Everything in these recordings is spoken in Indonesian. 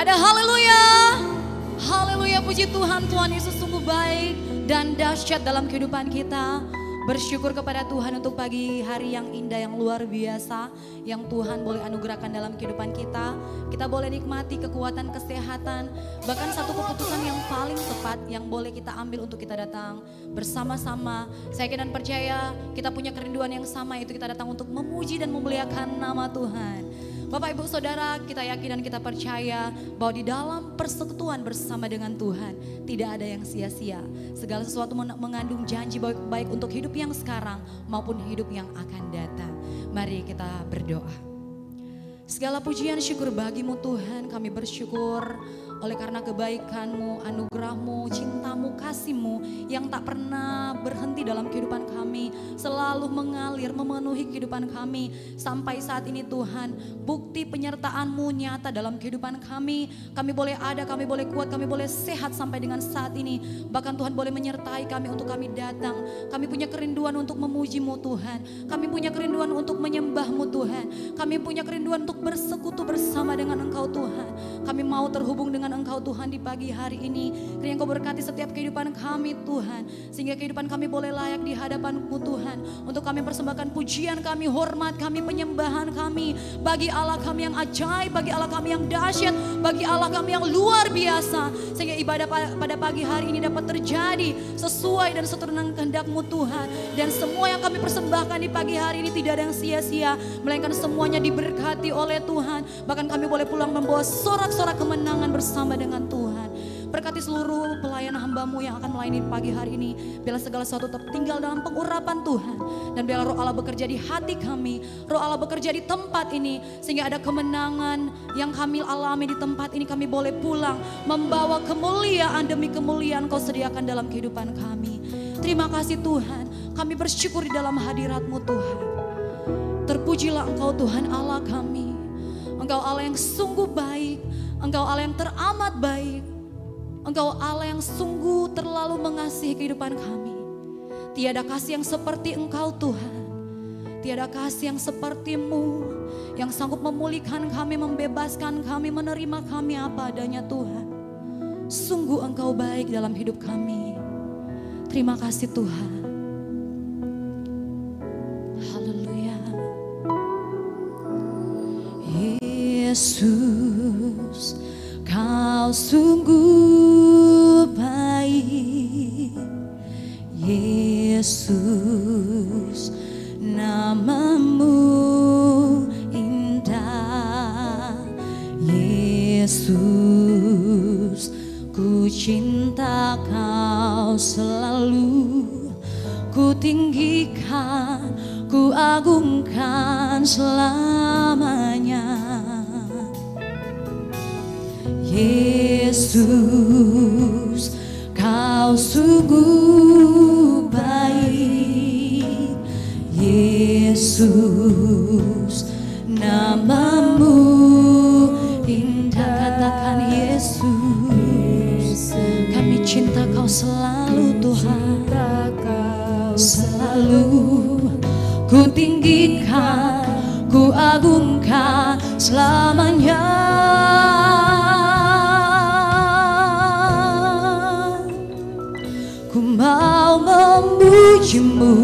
ada haleluya. Haleluya, puji Tuhan. Tuhan Yesus sungguh baik dan dahsyat dalam kehidupan kita. Bersyukur kepada Tuhan untuk pagi hari yang indah, yang luar biasa, yang Tuhan boleh anugerahkan dalam kehidupan kita. Kita boleh nikmati kekuatan, kesehatan, bahkan satu keputusan yang paling tepat yang boleh kita ambil untuk kita datang bersama-sama. Saya yakin dan percaya kita punya kerinduan yang sama, yaitu kita datang untuk memuji dan memuliakan nama Tuhan. Bapak Ibu Saudara, kita yakin dan kita percaya bahwa di dalam persekutuan bersama dengan Tuhan tidak ada yang sia-sia. Segala sesuatu mengandung janji baik untuk hidup yang sekarang maupun hidup yang akan datang. Mari kita berdoa. Segala pujian syukur bagimu Tuhan, kami bersyukur oleh karena kebaikan-Mu, anugerah-Mu, cinta-Mu, kasih-Mu yang tak pernah berhenti dalam kehidupan kami, selalu mengalir, memenuhi kehidupan kami sampai saat ini Tuhan. Bukti penyertaan-Mu nyata dalam kehidupan kami. Kami boleh ada, kami boleh kuat, kami boleh sehat sampai dengan saat ini. Bahkan Tuhan boleh menyertai kami untuk kami datang. Kami punya kerinduan untuk memuji-Mu Tuhan. Kami punya kerinduan untuk menyembah-Mu Tuhan. Kami punya kerinduan untuk bersekutu bersama dengan Engkau Tuhan. Kami mau terhubung dengan Engkau Tuhan di pagi hari ini. Kiranya Engkau berkati setiap kehidupan kami Tuhan, sehingga kehidupan kami boleh layak di hadapan-Mu Tuhan. Untuk kami persembahkan pujian kami, hormat kami, penyembahan kami bagi Allah kami yang ajaib, bagi Allah kami yang dahsyat, bagi Allah kami yang luar biasa. Sehingga ibadah pada pagi hari ini dapat terjadi sesuai dan seturut dengan kehendak-Mu Tuhan. Dan semua yang kami persembahkan di pagi hari ini tidak ada yang sia-sia, melainkan semuanya diberkati oleh Tuhan. Bahkan kami boleh pulang membawa sorak-sorak kemenangan bersama dengan Tuhan. Berkati seluruh pelayan hamba-Mu yang akan melayani pagi hari ini. Biarlah segala sesuatu tetap tinggal dalam pengurapan Tuhan. Dan biarlah roh Allah bekerja di hati kami. Roh Allah bekerja di tempat ini. Sehingga ada kemenangan yang kami alami di tempat ini. Kami boleh pulang membawa kemuliaan demi kemuliaan Kau sediakan dalam kehidupan kami. Terima kasih Tuhan. Kami bersyukur di dalam hadirat-Mu Tuhan. Terpujilah Engkau Tuhan Allah kami. Engkau Allah yang sungguh baik. Engkau Allah yang teramat baik. Engkau Allah yang sungguh terlalu mengasihi kehidupan kami. Tiada kasih yang seperti Engkau Tuhan. Tiada kasih yang seperti-Mu, yang sanggup memulihkan kami, membebaskan kami, menerima kami apa adanya Tuhan. Sungguh Engkau baik dalam hidup kami. Terima kasih Tuhan. Haleluya. Yesus, Kau sungguh baik. Yesus, nama-Mu indah. Yesus, ku cinta Kau selalu. Ku tinggikan, ku agungkan selamanya. Yesus, Kau sungguh baik. Yesus, nama-Mu indah. Katakan Yesus, kami cinta Kau selalu Tuhan. Selalu ku tinggikan, ku agungkan selamanya. Ku mau memuji-Mu,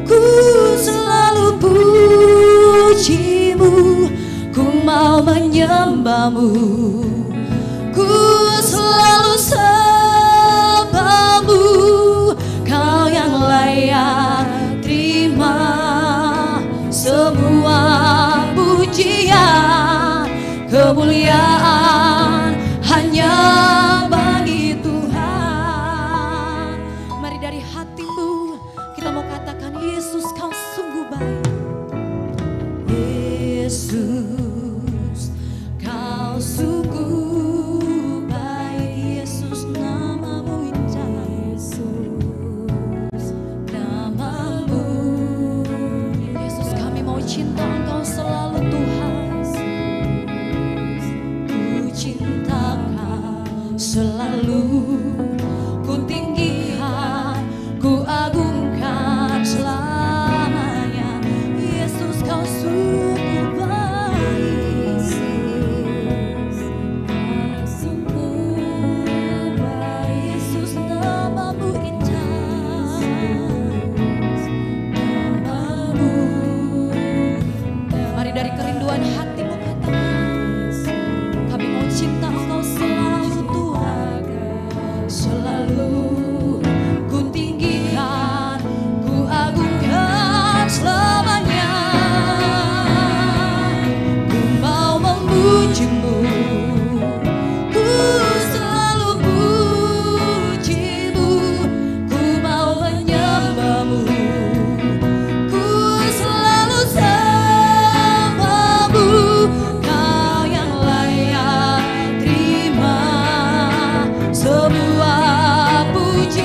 ku selalu puji-Mu. Ku mau menyembah-Mu, ku selalu sembah-Mu. Kau yang layak terima semua pujian, kemuliaan hanya bagi Tuhan. Mari dari hatimu kita mau katakan, Yesus Kau sungguh baik. Yesus, Kau sungguh baik. Yesus, nama-Mu indah. Yesus, nama-Mu. Yesus, kami mau cinta Engkau selalu Tuhan. Ku cinta Kau selalu. Ku tinggikan, ku agungkan selamanya. Yesus, Kau sungguh baik. selalu ku tinggikan, ku agungkan selamanya. Ku mau memujimu, ku selalu pujimu, ku mau menyembahmu, ku selalu sembahmu. Kau yang layak terima semua pujian.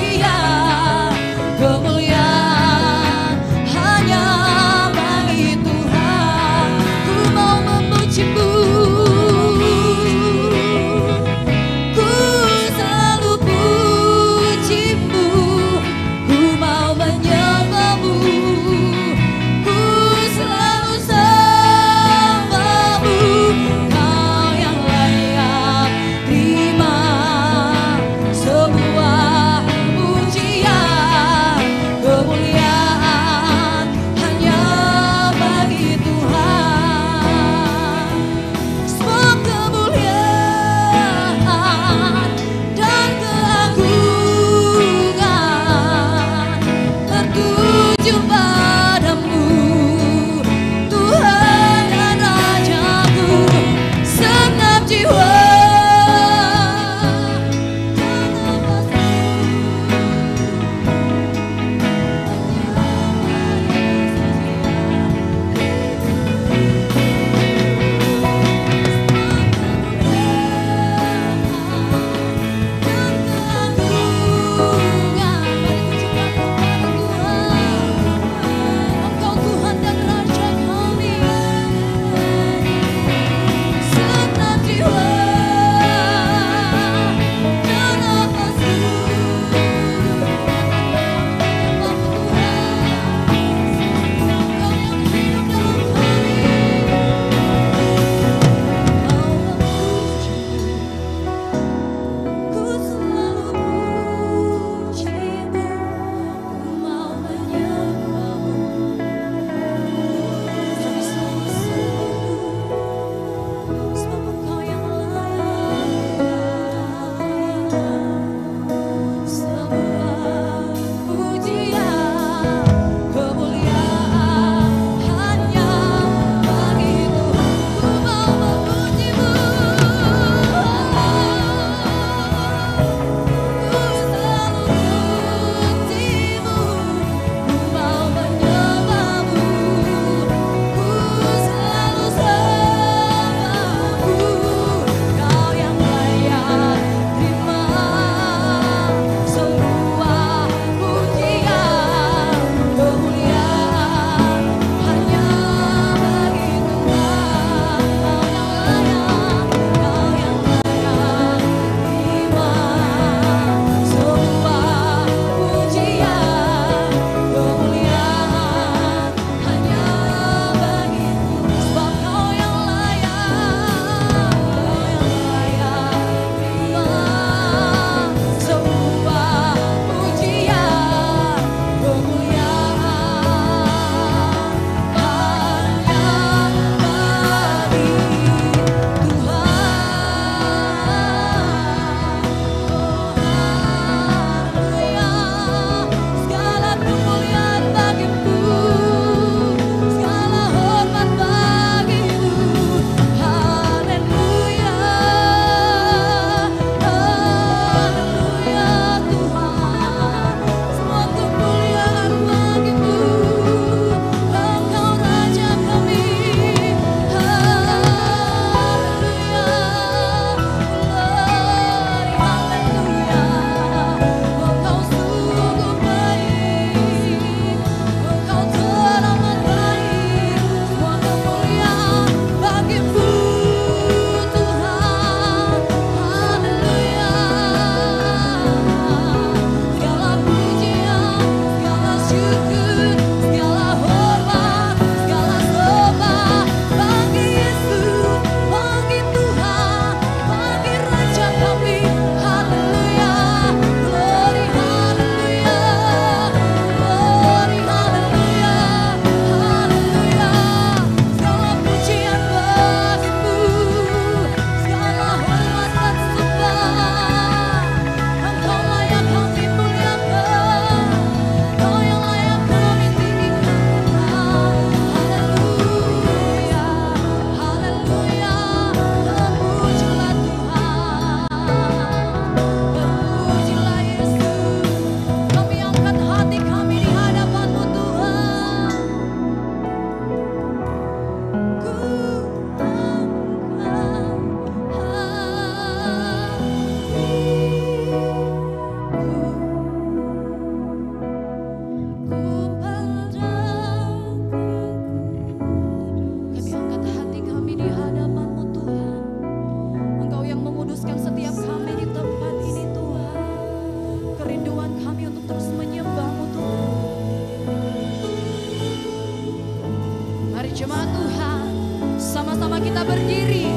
berdiri.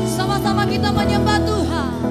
Sama-sama kita menyembah Tuhan.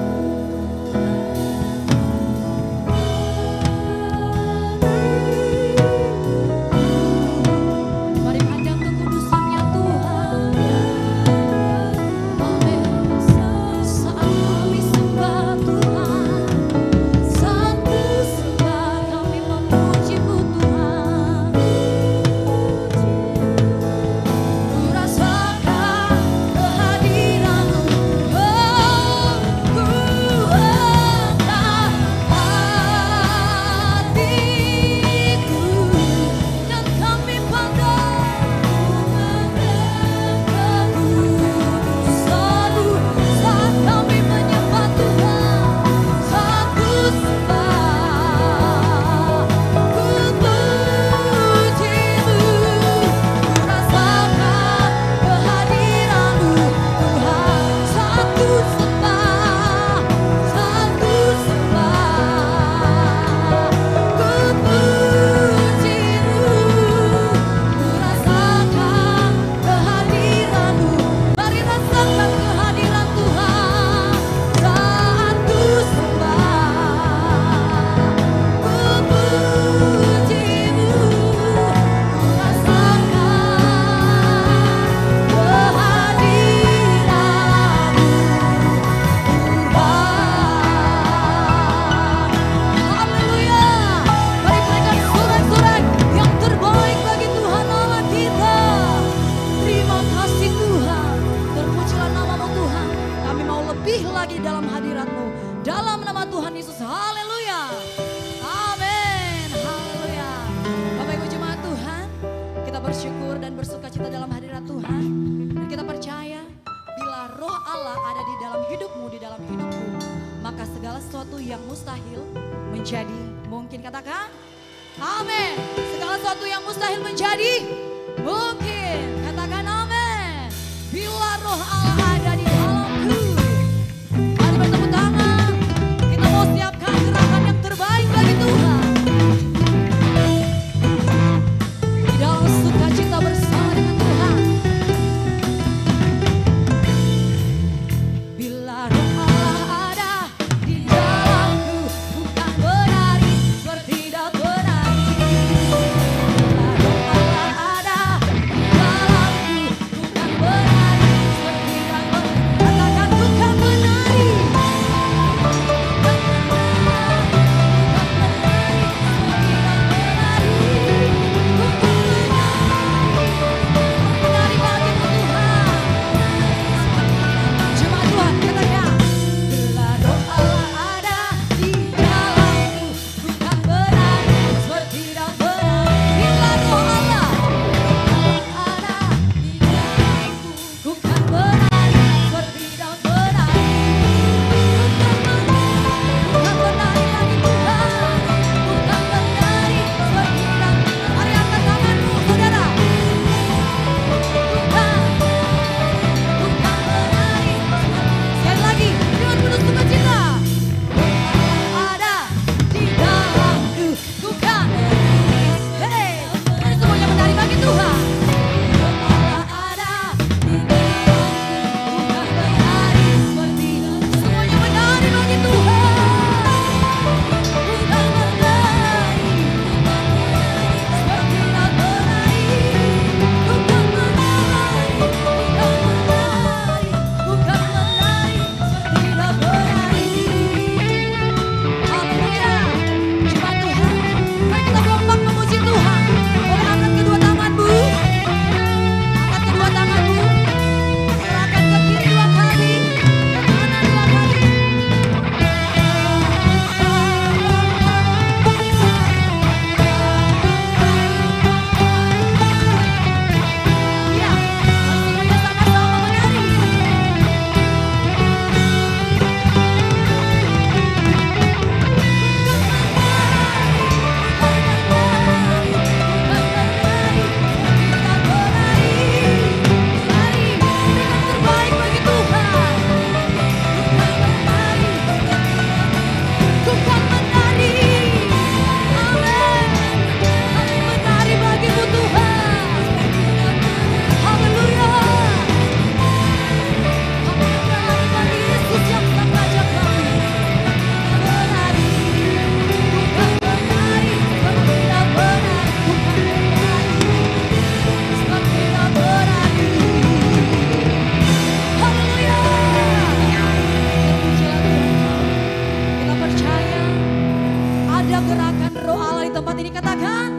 tempat ini katakan,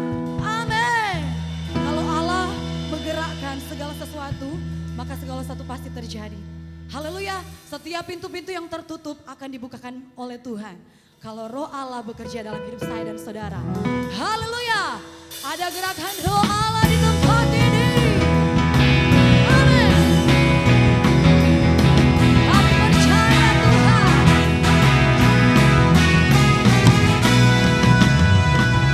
amin. Kalau Allah menggerakkan segala sesuatu, maka segala sesuatu pasti terjadi. Haleluya, setiap pintu-pintu yang tertutup akan dibukakan oleh Tuhan. Kalau roh Allah bekerja dalam hidup saya dan saudara. Haleluya, ada gerakan roh Allah di tempat ini. Amin. Kami percaya Tuhan.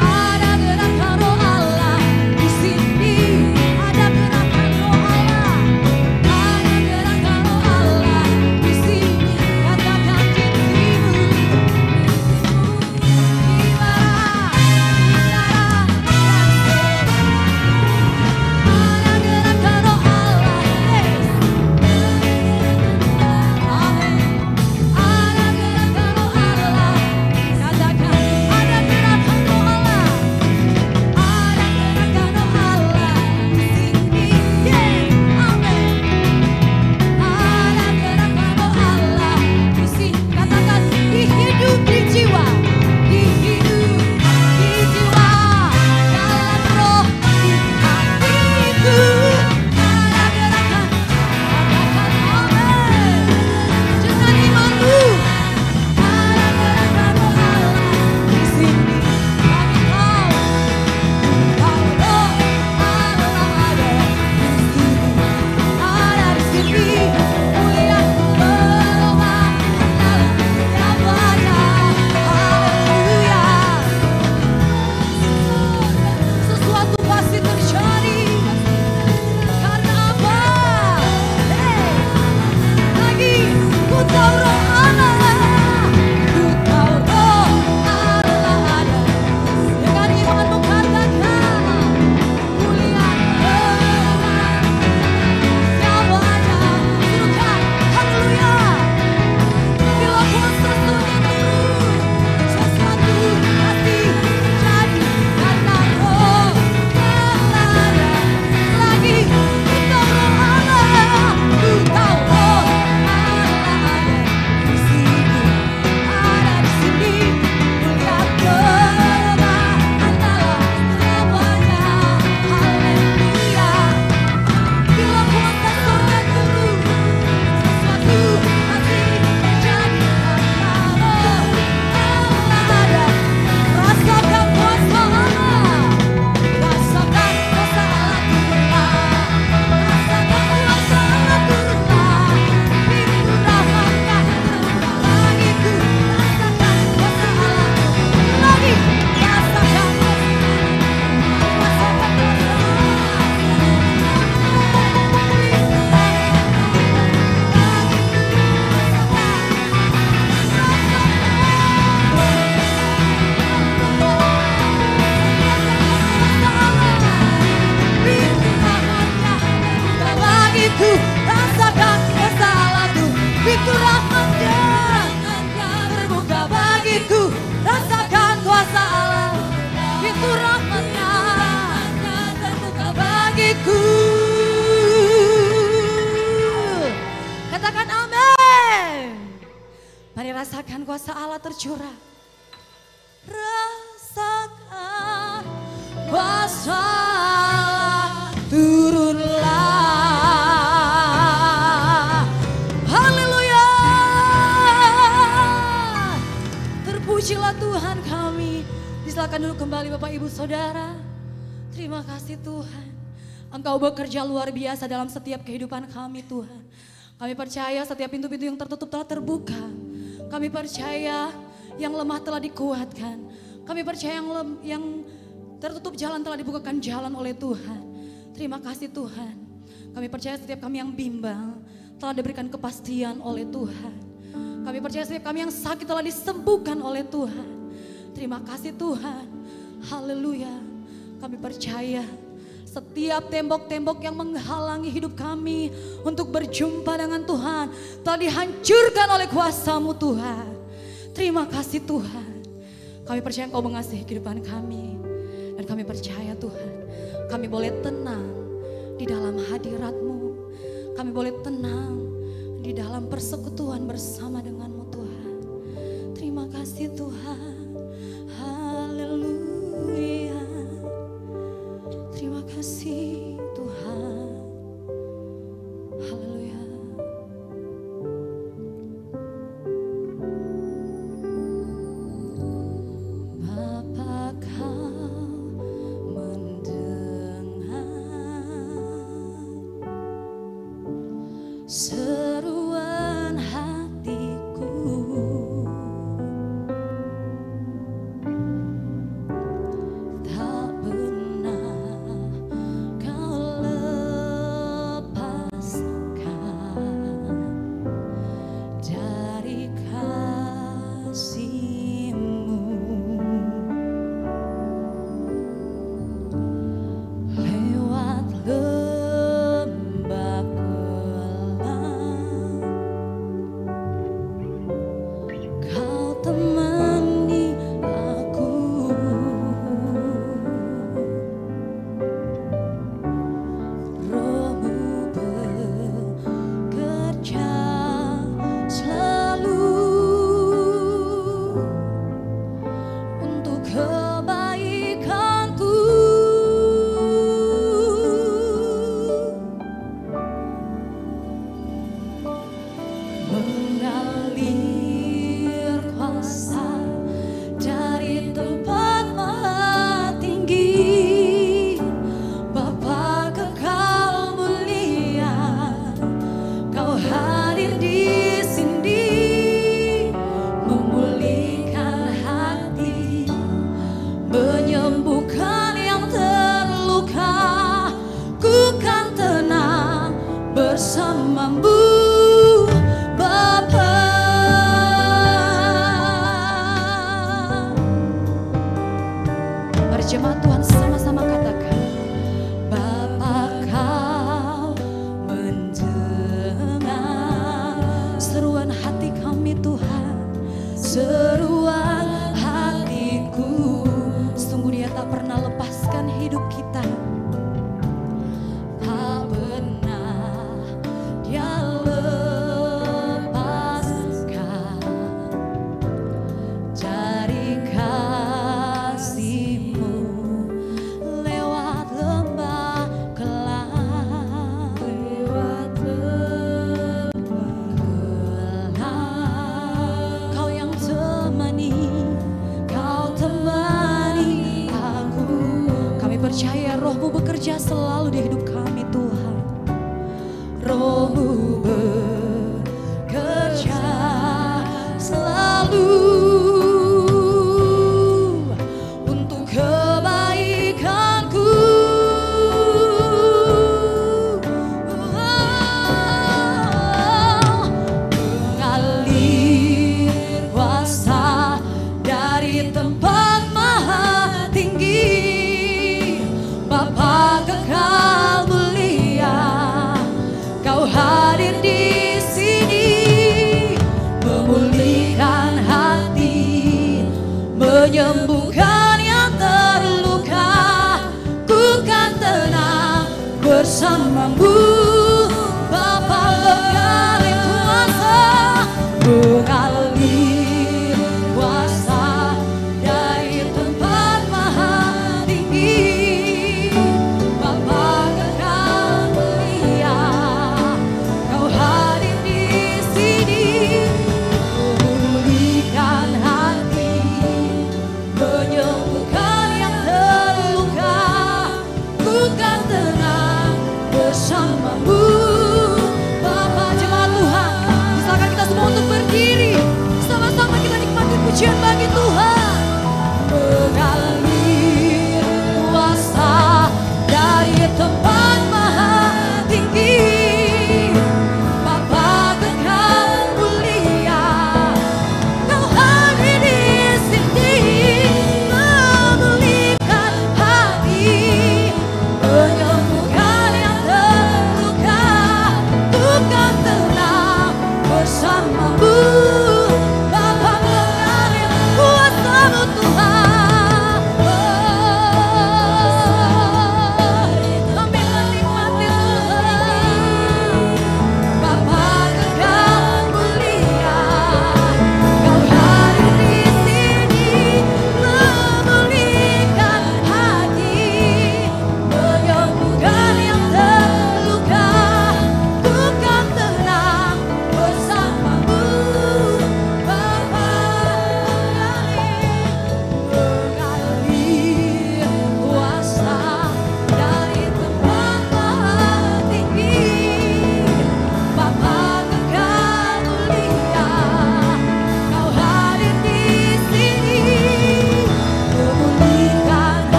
Ada gerakan roh Allah di sini. Ada gerakan roh Allah. Ada gerakan roh Allah di sini. Katakan dirimu. Rasakan kuasa Allah tercurah. Rasakan kuasa Allah turunlah. Haleluya. Terpujilah Tuhan kami. Silakan duduk kembali Bapak Ibu Saudara. Terima kasih Tuhan. Engkau bekerja luar biasa dalam setiap kehidupan kami Tuhan. Kami percaya setiap pintu-pintu yang tertutup telah terbuka. Kami percaya yang lemah telah dikuatkan. Kami percaya yang tertutup jalan telah dibukakan jalan oleh Tuhan. Terima kasih Tuhan. Kami percaya setiap kami yang bimbang telah diberikan kepastian oleh Tuhan. Kami percaya setiap kami yang sakit telah disembuhkan oleh Tuhan. Terima kasih Tuhan. Haleluya. Kami percaya setiap tembok-tembok yang menghalangi hidup kami untuk berjumpa dengan Tuhan telah dihancurkan oleh kuasa-Mu Tuhan. Terima kasih Tuhan. Kami percaya Engkau mengasihi kehidupan kami. Dan kami percaya Tuhan, kami boleh tenang di dalam hadirat-Mu. Kami boleh tenang di dalam persekutuan bersama dengan-Mu Tuhan. Terima kasih Tuhan. Haleluya. kebaikanku. Mengalir kuasa dari tempat maha tinggi, Bapa kekal mulia, Kau hadir di sini, memulihkan hati, menyembuhkan yang terluka. Ku kan tenang bersamamu, Bapa. Jemaat Tuhan sama-sama katakan, Bapa Kau mendengar seruan hati kami Tuhan, seruan hatiku. Sungguh Dia tak pernah lepaskan hidup kita, tak pernah Dia lepaskan dari kasih-Mu. Percaya Roh-Mu bekerja selalu di hidup kami Tuhan. Roh-Mu bekerja selalu untuk kebaikanku. Mengalir kuasa dari tempat maha tinggi, Bapa kekal mulia, Kau hadir di sini, memulihkan hati, menyembuhkan yang terluka. Ku kan tenang bersamamu, Bapa mengalir kuasa, mengalir kuasa dari tempat maha tinggi. Some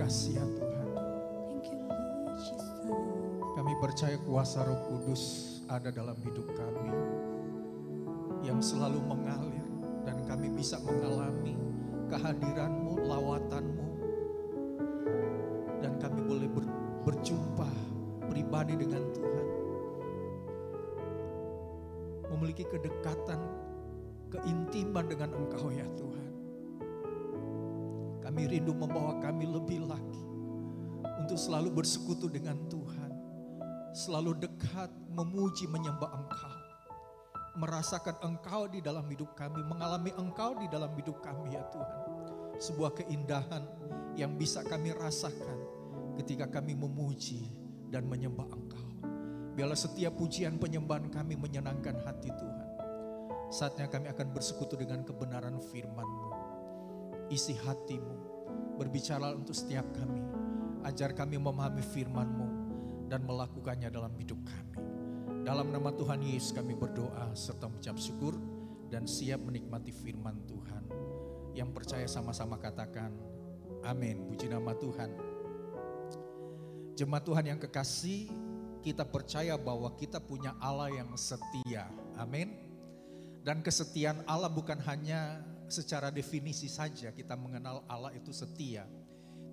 kasih ya Tuhan. Thank you Lord Jesus. Kami percaya kuasa Roh Kudus ada dalam hidup kami yang selalu mengalir dan kami bisa mengalami kehadiran-Mu, lawatan-Mu, dan kami boleh berjumpa pribadi dengan Tuhan, memiliki kedekatan, keintiman dengan Engkau ya Tuhan. Kami rindu membawa kami lebih lagi untuk selalu bersekutu dengan Tuhan, selalu dekat, memuji, menyembah Engkau, merasakan Engkau di dalam hidup kami, mengalami Engkau di dalam hidup kami ya Tuhan. Sebuah keindahan yang bisa kami rasakan ketika kami memuji dan menyembah Engkau. Biarlah setiap pujian penyembahan kami menyenangkan hati Tuhan. Saatnya kami akan bersekutu dengan kebenaran firman-Mu. Isi hati-Mu, berbicara untuk setiap kami. Ajar kami memahami firman-Mu dan melakukannya dalam hidup kami. Dalam nama Tuhan Yesus kami berdoa serta mengucap syukur dan siap menikmati firman Tuhan. Yang percaya sama-sama katakan amin. Puji nama Tuhan. Jemaat Tuhan yang kekasih, kita percaya bahwa kita punya Allah yang setia. Amin. Dan kesetiaan Allah bukan hanya secara definisi saja kita mengenal Allah itu setia.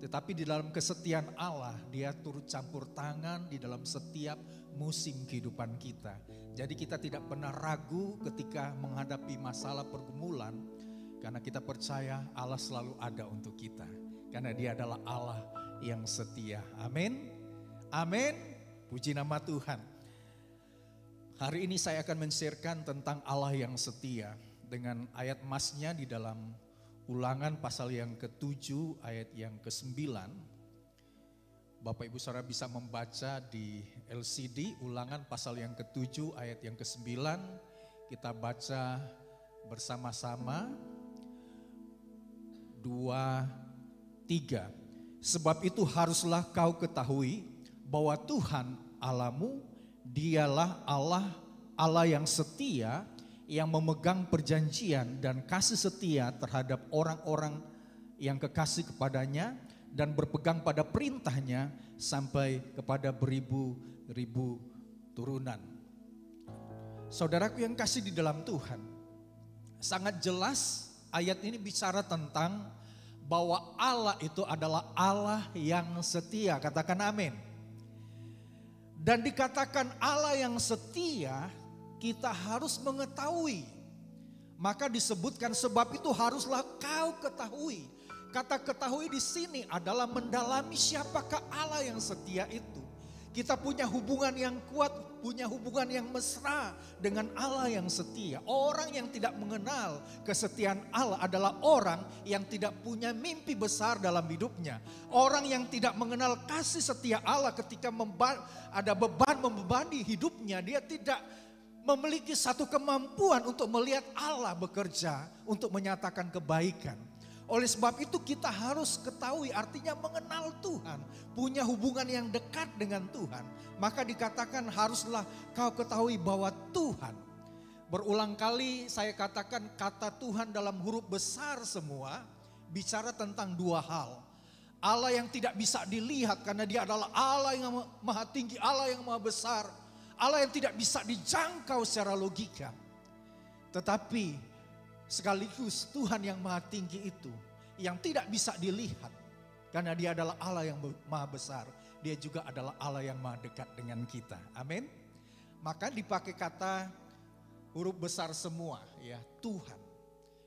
Tetapi di dalam kesetiaan Allah, Dia turut campur tangan di dalam setiap musim kehidupan kita. Jadi kita tidak pernah ragu ketika menghadapi masalah pergumulan, karena kita percaya Allah selalu ada untuk kita. Karena Dia adalah Allah yang setia. Amin. Amin. Puji nama Tuhan. Hari ini saya akan men-sharekan tentang Allah yang setia dengan ayat emasnya di dalam Ulangan pasal yang ke-7 ayat yang ke-9. Bapak Ibu Saudara bisa membaca di LCD Ulangan pasal yang ke-7 ayat yang ke-9. Kita baca bersama-sama. 2, 3. Sebab itu haruslah kau ketahui bahwa Tuhan Allahmu Dialah Allah yang setia, yang memegang perjanjian dan kasih setia terhadap orang-orang yang kekasih kepadanya dan berpegang pada perintahnya sampai kepada beribu-ribu turunan. Saudaraku yang kasih di dalam Tuhan, sangat jelas ayat ini bicara tentang bahwa Allah itu adalah Allah yang setia. Katakan amin. Dan dikatakan Allah yang setia, kita harus mengetahui. Maka disebutkan sebab itu haruslah kau ketahui. Kata ketahui di sini adalah mendalami siapakah Allah yang setia itu. Kita punya hubungan yang kuat, punya hubungan yang mesra dengan Allah yang setia. Orang yang tidak mengenal kesetiaan Allah adalah orang yang tidak punya mimpi besar dalam hidupnya. Orang yang tidak mengenal kasih setia Allah ketika ada beban membebani hidupnya, dia tidak memiliki satu kemampuan untuk melihat Allah bekerja untuk menyatakan kebaikan. Oleh sebab itu kita harus ketahui, artinya mengenal Tuhan, punya hubungan yang dekat dengan Tuhan. Maka dikatakan haruslah kau ketahui bahwa Tuhan. Berulang kali saya katakan kata Tuhan dalam huruf besar semua bicara tentang dua hal. Allah yang tidak bisa dilihat karena Dia adalah Allah yang maha tinggi, Allah yang maha besar. Allah yang tidak bisa dijangkau secara logika. Tetapi sekaligus Tuhan yang maha tinggi itu yang tidak bisa dilihat. Karena Dia adalah Allah yang maha besar. Dia juga adalah Allah yang maha dekat dengan kita. Amin. Maka dipakai kata huruf besar semua ya, Tuhan.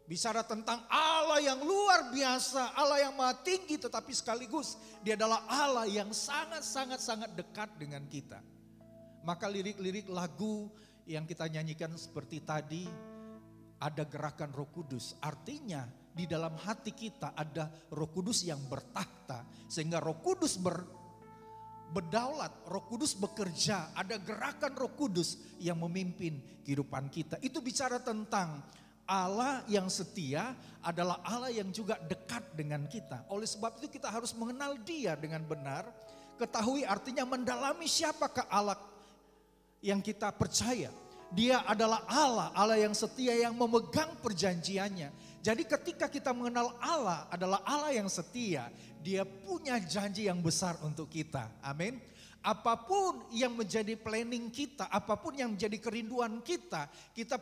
Bicara tentang Allah yang luar biasa, Allah yang maha tinggi, tetapi sekaligus Dia adalah Allah yang sangat dekat dengan kita. Maka lirik-lirik lagu yang kita nyanyikan seperti tadi, ada gerakan Roh Kudus. Artinya di dalam hati kita ada Roh Kudus yang bertakhta. Sehingga Roh Kudus berdaulat, Roh Kudus bekerja. Ada gerakan Roh Kudus yang memimpin kehidupan kita. Itu bicara tentang Allah yang setia adalah Allah yang juga dekat dengan kita. Oleh sebab itu kita harus mengenal Dia dengan benar. Ketahui artinya mendalami siapakah Allah yang kita percaya. Dia adalah Allah, Allah yang setia yang memegang perjanjiannya. Jadi ketika kita mengenal Allah adalah Allah yang setia, Dia punya janji yang besar untuk kita. Amin. Apapun yang menjadi planning kita, apapun yang menjadi kerinduan kita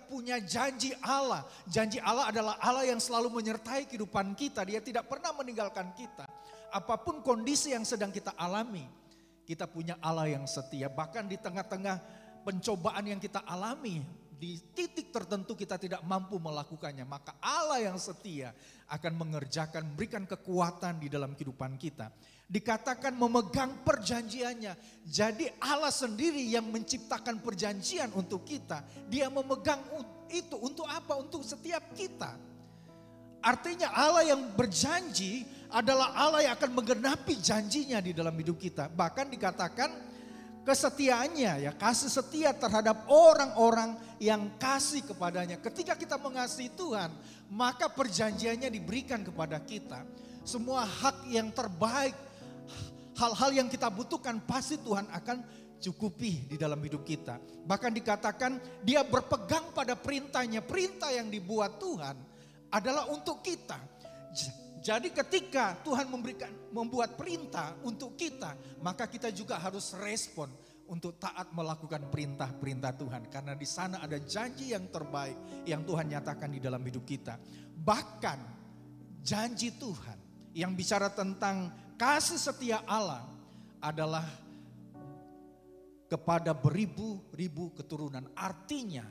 punya janji Allah. Janji Allah adalah Allah yang selalu menyertai kehidupan kita. Dia tidak pernah meninggalkan kita. Apapun kondisi yang sedang kita alami, kita punya Allah yang setia. Bahkan di tengah-tengah pencobaan yang kita alami, di titik tertentu kita tidak mampu melakukannya, maka Allah yang setia akan mengerjakan, memberikan kekuatan di dalam kehidupan kita. Dikatakan memegang perjanjiannya. Jadi Allah sendiri yang menciptakan perjanjian untuk kita. Dia memegang itu untuk apa? Untuk setiap kita. Artinya Allah yang berjanji adalah Allah yang akan menggenapi janjinya di dalam hidup kita. Bahkan dikatakan kesetiaannya, ya, kasih setia terhadap orang-orang yang kasih kepadanya. Ketika kita mengasihi Tuhan, maka perjanjiannya diberikan kepada kita. Semua hak yang terbaik, hal-hal yang kita butuhkan pasti Tuhan akan cukupi di dalam hidup kita. Bahkan dikatakan dia berpegang pada perintahnya. Perintah yang dibuat Tuhan adalah untuk kita. Jadi ketika Tuhan membuat perintah untuk kita, maka kita juga harus respon untuk taat melakukan perintah-perintah Tuhan. Karena di sana ada janji yang terbaik yang Tuhan nyatakan di dalam hidup kita. Bahkan janji Tuhan yang bicara tentang kasih setia Allah adalah kepada beribu-ribu keturunan. Artinya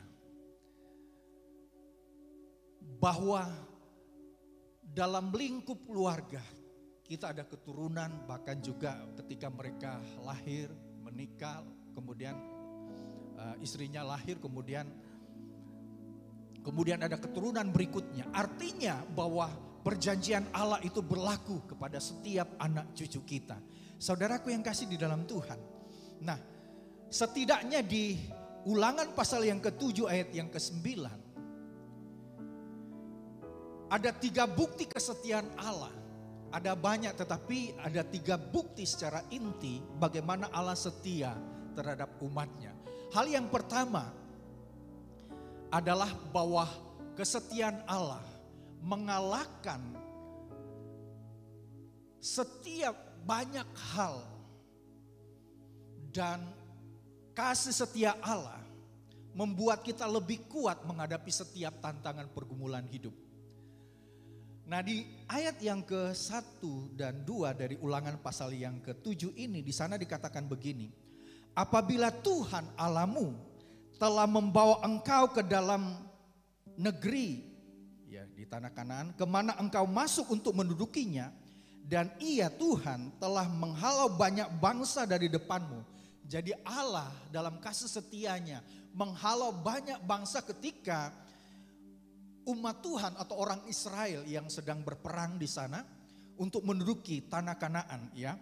bahwa dalam lingkup keluarga kita ada keturunan, bahkan juga ketika mereka lahir, menikah, kemudian istrinya lahir, kemudian ada keturunan berikutnya. Artinya bahwa perjanjian Allah itu berlaku kepada setiap anak cucu kita. Saudaraku yang kasih di dalam Tuhan. Nah, setidaknya di Ulangan pasal yang ke-7 ayat yang ke-9. Ada 3 bukti kesetiaan Allah. Ada banyak tetapi ada 3 bukti secara inti bagaimana Allah setia terhadap umatnya. Hal yang pertama adalah bahwa kesetiaan Allah mengalahkan setiap banyak hal, dan kasih setia Allah membuat kita lebih kuat menghadapi setiap tantangan pergumulan hidup. Nah, di ayat yang ke-1 dan 2 dari Ulangan pasal yang ke-7 ini, di sana dikatakan begini. Apabila Tuhan Allahmu telah membawa engkau ke dalam negeri, ya, di tanah Kanaan, kemana engkau masuk untuk mendudukinya, dan ia Tuhan telah menghalau banyak bangsa dari depanmu. Jadi Allah dalam kasih setianya menghalau banyak bangsa ketika umat Tuhan atau orang Israel yang sedang berperang di sana untuk menduduki tanah Kanaan, ya.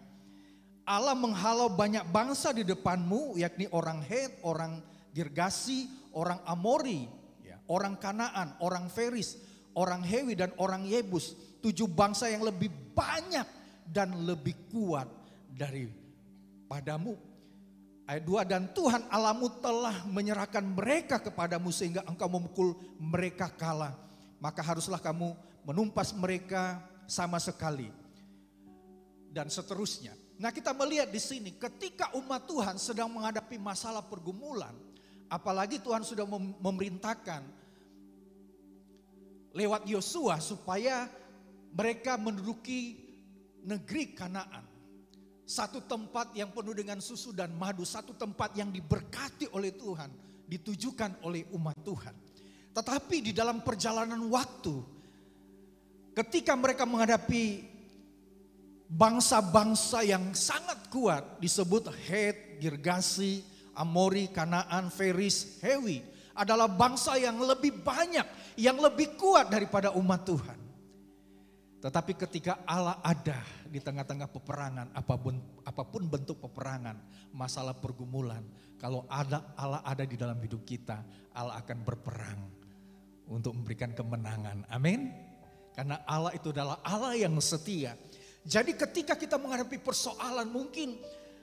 Allah menghalau banyak bangsa di depanmu, yakni orang Het, orang Girgasi, orang Amori, ya, orang Kanaan, orang Feris, orang Hewi dan orang Yebus. 7 bangsa yang lebih banyak dan lebih kuat daripadamu. Ayat 2, dan Tuhan Allahmu telah menyerahkan mereka kepadamu sehingga engkau memukul mereka kalah. Maka haruslah kamu menumpas mereka sama sekali. Dan seterusnya. Nah, kita melihat di sini ketika umat Tuhan sedang menghadapi masalah pergumulan. Apalagi Tuhan sudah memerintahkan lewat Yosua supaya mereka menduduki negeri Kanaan. Satu tempat yang penuh dengan susu dan madu, satu tempat yang diberkati oleh Tuhan, ditujukan oleh umat Tuhan. Tetapi di dalam perjalanan waktu, ketika mereka menghadapi bangsa-bangsa yang sangat kuat, disebut Het, Girgasi, Amori, Kanaan, Feris, Hewi, adalah bangsa yang lebih banyak, yang lebih kuat daripada umat Tuhan. Tetapi ketika Allah ada di tengah-tengah peperangan, apapun bentuk peperangan, masalah pergumulan, kalau Allah ada di dalam hidup kita, Allah akan berperang untuk memberikan kemenangan. Amin. Karena Allah itu adalah Allah yang setia. Jadi ketika kita menghadapi persoalan, mungkin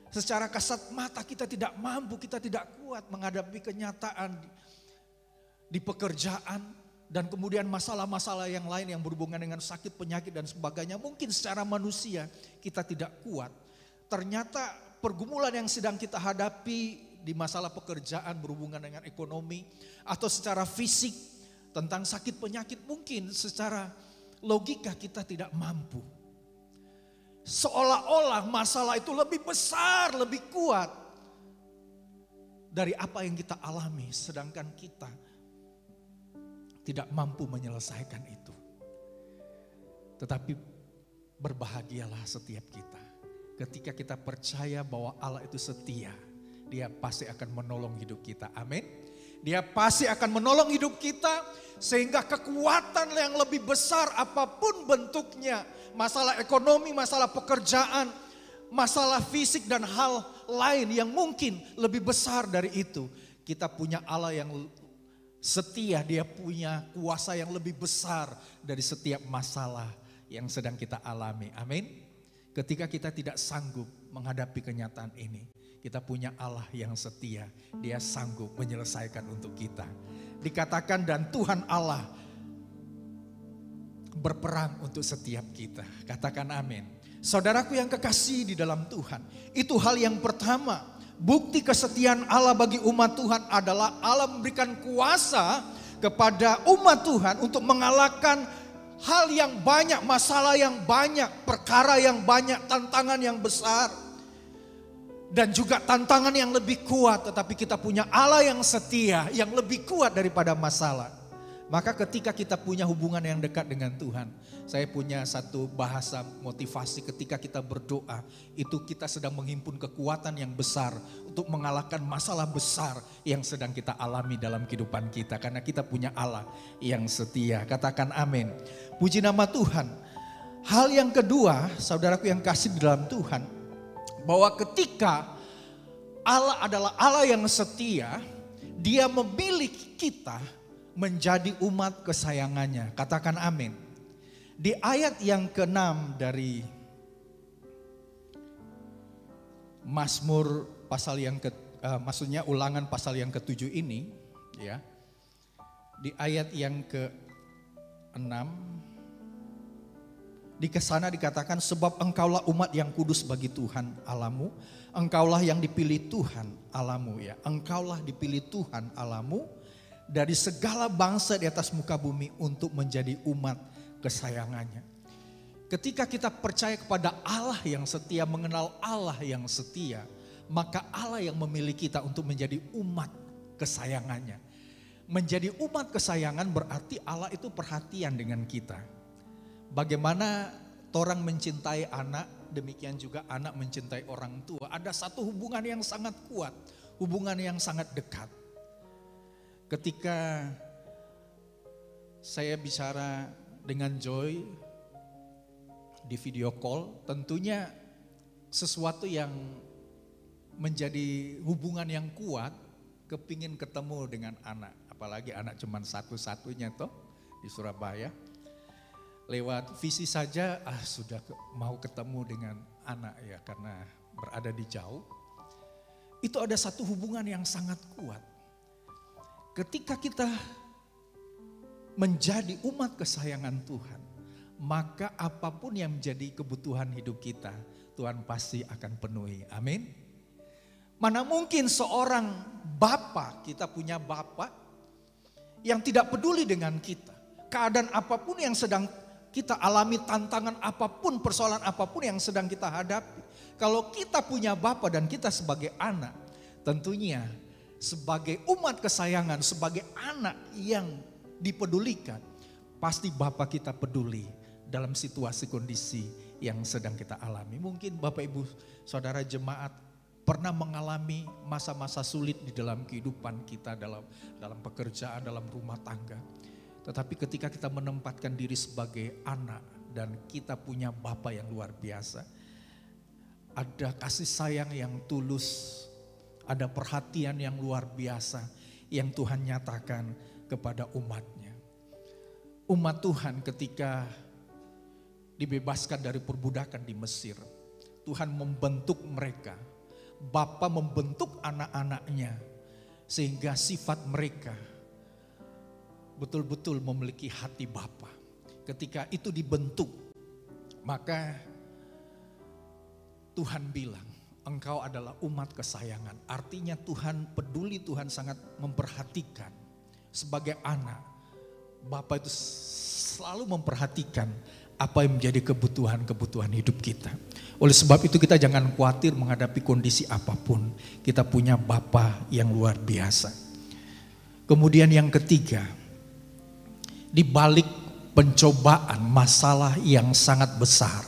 secara kasat mata kita tidak mampu, kita tidak kuat menghadapi kenyataan di pekerjaan, dan kemudian masalah-masalah yang lain yang berhubungan dengan sakit, penyakit dan sebagainya. Mungkin secara manusia kita tidak kuat. Ternyata pergumulan yang sedang kita hadapi di masalah pekerjaan berhubungan dengan ekonomi atau secara fisik tentang sakit penyakit, mungkin secara logika kita tidak mampu. Seolah-olah masalah itu lebih besar, lebih kuat dari apa yang kita alami, sedangkan kita tidak mampu menyelesaikan itu. Tetapi berbahagialah setiap kita ketika kita percaya bahwa Allah itu setia. Dia pasti akan menolong hidup kita. Amin. Dia pasti akan menolong hidup kita sehingga kekuatan yang lebih besar apapun bentuknya, masalah ekonomi, masalah pekerjaan, masalah fisik dan hal lain yang mungkin lebih besar dari itu. Kita punya Allah yang setia, dia punya kuasa yang lebih besar dari setiap masalah yang sedang kita alami. Amin. Ketika kita tidak sanggup menghadapi kenyataan ini, kita punya Allah yang setia. Dia sanggup menyelesaikan untuk kita. Dikatakan dan Tuhan Allah berperang untuk setiap kita. Katakan amin. Saudaraku yang kekasih di dalam Tuhan, itu hal yang pertama. Bukti kesetiaan Allah bagi umat Tuhan adalah Allah memberikan kuasa kepada umat Tuhan untuk mengalahkan hal yang banyak, masalah yang banyak, perkara yang banyak, tantangan yang besar. Dan juga tantangan yang lebih kuat, tetapi kita punya Allah yang setia, yang lebih kuat daripada masalah. Maka ketika kita punya hubungan yang dekat dengan Tuhan, saya punya satu bahasa motivasi ketika kita berdoa, itu kita sedang menghimpun kekuatan yang besar untuk mengalahkan masalah besar yang sedang kita alami dalam kehidupan kita. Karena kita punya Allah yang setia. Katakan amin. Puji nama Tuhan. Hal yang kedua, saudaraku yang kasih di dalam Tuhan, bahwa ketika Allah adalah Allah yang setia, Dia memilih kita menjadi umat kesayangannya. Katakan amin. Di ayat yang ke-6 dari Mazmur pasal yang maksudnya Ulangan pasal yang ke-7 ini, ya. Di ayat yang ke-6 di kesana dikatakan, sebab engkaulah umat yang kudus bagi Tuhan Allahmu, engkaulah yang dipilih Tuhan Allahmu, ya. Engkaulah dipilih Tuhan Allahmu dari segala bangsa di atas muka bumi untuk menjadi umat kesayangannya. Ketika kita percaya kepada Allah yang setia, mengenal Allah yang setia, maka Allah yang memilih kita untuk menjadi umat kesayangannya. Menjadi umat kesayangan berarti Allah itu perhatian dengan kita. Bagaimana orang mencintai anak, demikian juga anak mencintai orang tua. Ada satu hubungan yang sangat kuat, hubungan yang sangat dekat. Ketika saya bicara dengan Joy di video call, tentunya sesuatu yang menjadi hubungan yang kuat, kepingin ketemu dengan anak. Apalagi anak cuma satu-satunya toh di Surabaya. Lewat visi saja sudah mau ketemu dengan anak ya, karena berada di jauh. Itu ada satu hubungan yang sangat kuat. Ketika kita menjadi umat kesayangan Tuhan, maka apapun yang menjadi kebutuhan hidup kita, Tuhan pasti akan penuhi. Amin. Mana mungkin seorang bapa, kita punya bapa yang tidak peduli dengan kita. Keadaan apapun yang sedang kita alami, tantangan apapun, persoalan apapun yang sedang kita hadapi. Kalau kita punya bapa dan kita sebagai anak, tentunya sebagai umat kesayangan, sebagai anak yang dipedulikan, pasti Bapa kita peduli dalam situasi kondisi yang sedang kita alami. Mungkin Bapak Ibu Saudara jemaat pernah mengalami masa-masa sulit di dalam kehidupan kita, dalam pekerjaan, dalam rumah tangga. Tetapi ketika kita menempatkan diri sebagai anak dan kita punya Bapa yang luar biasa, ada kasih sayang yang tulus, ada perhatian yang luar biasa yang Tuhan nyatakan kepada umatnya. Umat Tuhan ketika dibebaskan dari perbudakan di Mesir, Tuhan membentuk mereka. Bapa membentuk anak-anaknya sehingga sifat mereka betul-betul memiliki hati Bapa. Ketika itu dibentuk, maka Tuhan bilang, engkau adalah umat kesayangan. Artinya Tuhan peduli, Tuhan sangat memperhatikan. Sebagai anak, Bapa itu selalu memperhatikan apa yang menjadi kebutuhan-kebutuhan hidup kita. Oleh sebab itu kita jangan khawatir menghadapi kondisi apapun. Kita punya Bapa yang luar biasa. Kemudian yang ketiga, di balik pencobaan, masalah yang sangat besar,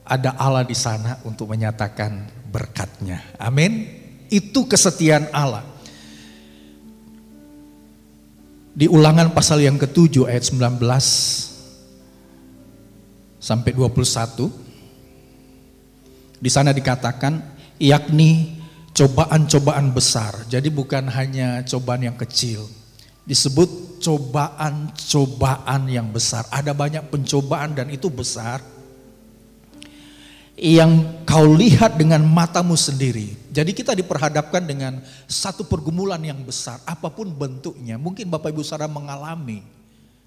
ada Allah di sana untuk menyatakan berkat-Nya. Amin. Itu kesetiaan Allah. Di Ulangan pasal yang ke-7 ayat 19 sampai 21. Di sana dikatakan, yakni cobaan-cobaan besar. Jadi bukan hanya cobaan yang kecil. Disebut cobaan-cobaan yang besar. Ada banyak pencobaan dan itu besar. Yang kau lihat dengan matamu sendiri. Jadi kita diperhadapkan dengan satu pergumulan yang besar. Apapun bentuknya. Mungkin Bapak Ibu Saudara mengalami.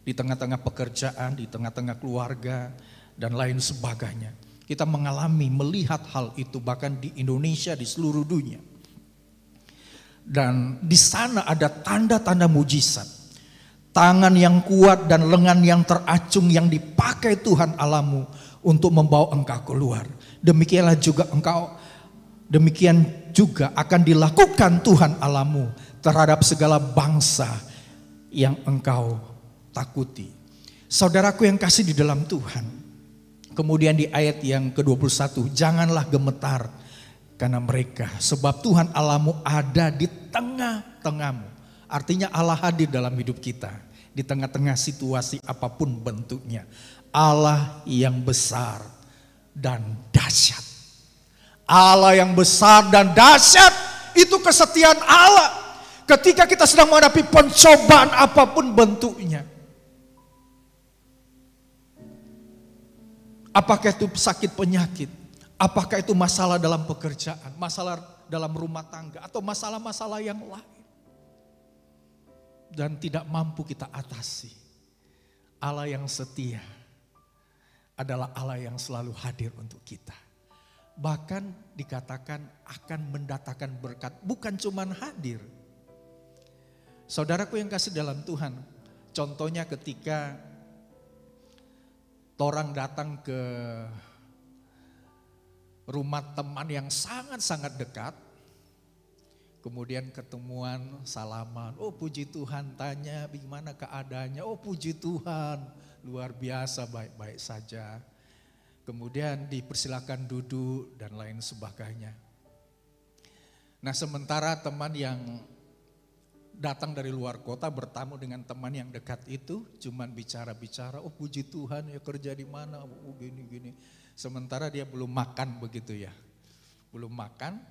Di tengah-tengah pekerjaan, di tengah-tengah keluarga, dan lain sebagainya. Kita mengalami, melihat hal itu bahkan di Indonesia, di seluruh dunia. Dan di sana ada tanda-tanda mujizat. Tangan yang kuat dan lengan yang teracung yang dipakai Tuhan Allahmu untuk membawa engkau keluar. Demikian juga akan dilakukan Tuhan Allahmu terhadap segala bangsa yang engkau takuti. Saudaraku yang kasih di dalam Tuhan. Kemudian di ayat yang ke-21, janganlah gemetar karena mereka, sebab Tuhan Allahmu ada di tengah-tengahmu. Artinya Allah hadir dalam hidup kita, di tengah-tengah situasi apapun bentuknya. Allah yang besar dan dahsyat. Allah yang besar dan dahsyat, itu kesetiaan Allah. Ketika kita sedang menghadapi pencobaan apapun bentuknya. Apakah itu sakit penyakit, apakah itu masalah dalam pekerjaan, masalah dalam rumah tangga, atau masalah-masalah yang lain. Dan tidak mampu kita atasi. Allah yang setia adalah Allah yang selalu hadir untuk kita. Bahkan dikatakan akan mendatangkan berkat, bukan cuman hadir. Saudaraku yang kasih dalam Tuhan, contohnya ketika orang datang ke rumah teman yang sangat-sangat dekat. Kemudian ketemuan, salaman. Oh puji Tuhan, tanya bagaimana keadaannya. Oh puji Tuhan, luar biasa, baik-baik saja. Kemudian dipersilakan duduk dan lain sebagainya. Nah sementara teman yang datang dari luar kota bertamu dengan teman yang dekat itu, cuman bicara-bicara, oh puji Tuhan ya kerja di mana, oh gini-gini. Sementara dia belum makan begitu ya, belum makan.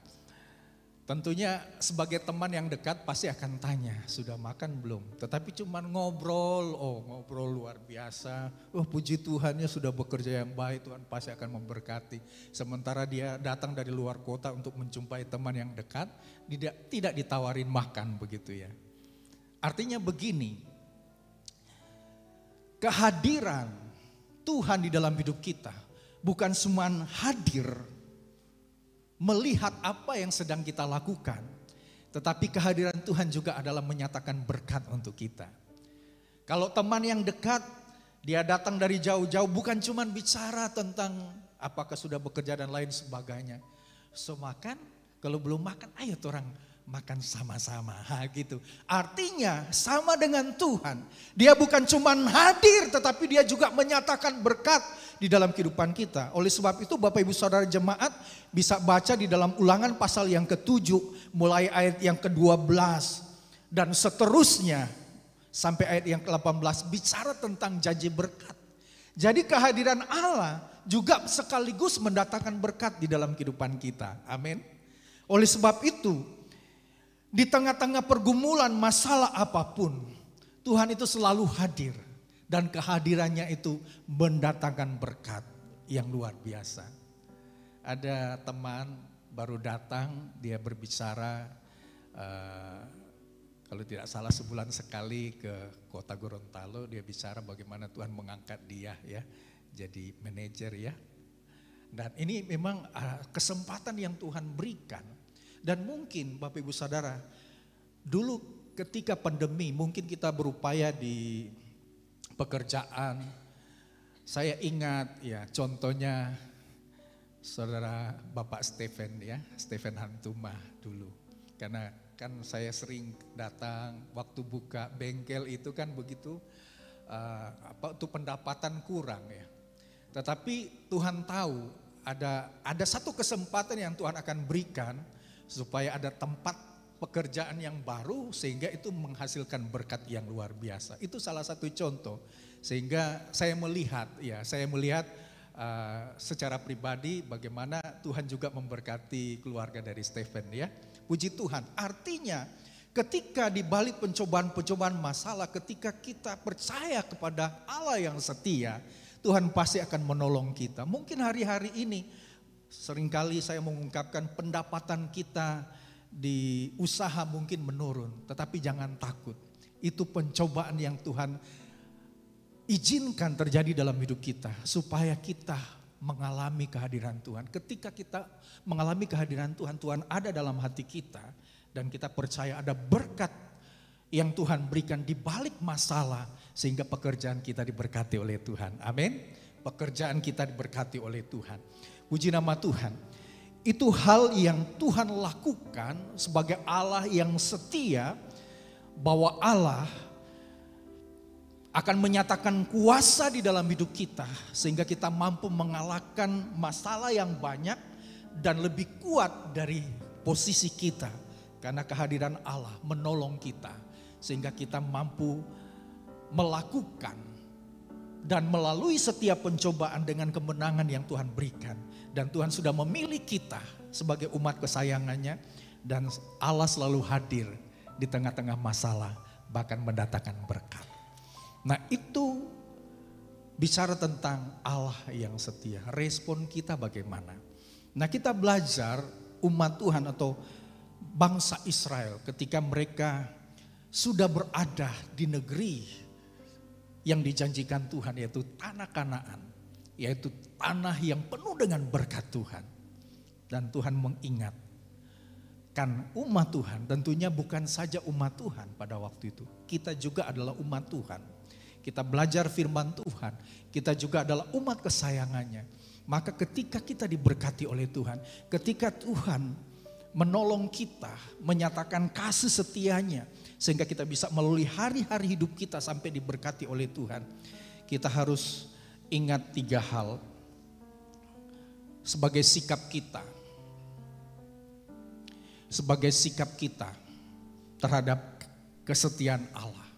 Tentunya sebagai teman yang dekat pasti akan tanya, sudah makan belum? Tetapi cuman ngobrol, oh ngobrol luar biasa. Oh puji Tuhan ya sudah bekerja yang baik, Tuhan pasti akan memberkati. Sementara dia datang dari luar kota untuk menjumpai teman yang dekat, tidak ditawarin makan begitu ya. Artinya begini, kehadiran Tuhan di dalam hidup kita bukan cuma hadir melihat apa yang sedang kita lakukan. Tetapi kehadiran Tuhan juga adalah menyatakan berkat untuk kita. Kalau teman yang dekat, dia datang dari jauh-jauh bukan cuma bicara tentang apakah sudah bekerja dan lain sebagainya. So makan, kalau belum makan ayo orang makan sama-sama gitu. Artinya sama dengan Tuhan. Dia bukan cuma hadir tetapi dia juga menyatakan berkat di dalam kehidupan kita. Oleh sebab itu Bapak Ibu Saudara jemaat bisa baca di dalam Ulangan pasal yang ke-7 mulai ayat yang ke-12 dan seterusnya sampai ayat yang ke-18 bicara tentang janji berkat. Jadi kehadiran Allah juga sekaligus mendatangkan berkat di dalam kehidupan kita. Amin. Oleh sebab itu di tengah-tengah pergumulan masalah apapun, Tuhan itu selalu hadir. Dan kehadirannya itu mendatangkan berkat yang luar biasa. Ada teman baru datang, dia berbicara, Kalau tidak salah sebulan sekali ke kota Gorontalo, dia bicara bagaimana Tuhan mengangkat dia ya jadi manajer ya. Dan ini memang kesempatan yang Tuhan berikan. Dan mungkin Bapak Ibu Saudara, dulu ketika pandemi mungkin kita berupaya di pekerjaan. Saya ingat ya contohnya Saudara Bapak Stephen ya, Stephen Hantuma dulu. Karena kan saya sering datang waktu buka bengkel itu kan begitu untuk pendapatan kurang ya. Tetapi Tuhan tahu ada satu kesempatan yang Tuhan akan berikan supaya ada tempat pekerjaan yang baru sehingga itu menghasilkan berkat yang luar biasa. Itu salah satu contoh sehingga saya melihat secara pribadi bagaimana Tuhan juga memberkati keluarga dari Stephen ya. Puji Tuhan. Artinya ketika di balik pencobaan-pencobaan masalah, ketika kita percaya kepada Allah yang setia, Tuhan pasti akan menolong kita. Mungkin hari-hari ini seringkali saya mengungkapkan pendapatan kita di usaha mungkin menurun, tetapi jangan takut. Itu pencobaan yang Tuhan izinkan terjadi dalam hidup kita supaya kita mengalami kehadiran Tuhan. Ketika kita mengalami kehadiran Tuhan, Tuhan ada dalam hati kita dan kita percaya ada berkat yang Tuhan berikan di balik masalah sehingga pekerjaan kita diberkati oleh Tuhan. Amin. Pekerjaan kita diberkati oleh Tuhan. Puji nama Tuhan. Itu hal yang Tuhan lakukan sebagai Allah yang setia, bahwa Allah akan menyatakan kuasa di dalam hidup kita sehingga kita mampu mengalahkan masalah yang banyak dan lebih kuat dari posisi kita karena kehadiran Allah menolong kita sehingga kita mampu melakukan dan melalui setiap pencobaan dengan kemenangan yang Tuhan berikan. Dan Tuhan sudah memilih kita sebagai umat kesayangannya dan Allah selalu hadir di tengah-tengah masalah bahkan mendatangkan berkat. Nah itu bicara tentang Allah yang setia. Respon kita bagaimana? Nah kita belajar umat Tuhan atau bangsa Israel ketika mereka sudah berada di negeri yang dijanjikan Tuhan, yaitu tanah Kanaan. Yaitu tanah yang penuh dengan berkat Tuhan. Dan Tuhan mengingatkan umat Tuhan, tentunya bukan saja umat Tuhan pada waktu itu. Kita juga adalah umat Tuhan. Kita belajar firman Tuhan, kita juga adalah umat kesayangannya. Maka ketika kita diberkati oleh Tuhan, ketika Tuhan menolong kita, menyatakan kasih setianya, sehingga kita bisa melalui hari-hari hidup kita sampai diberkati oleh Tuhan. Kita harus ingat 3 hal sebagai sikap kita. Sebagai sikap kita terhadap kesetiaan Allah.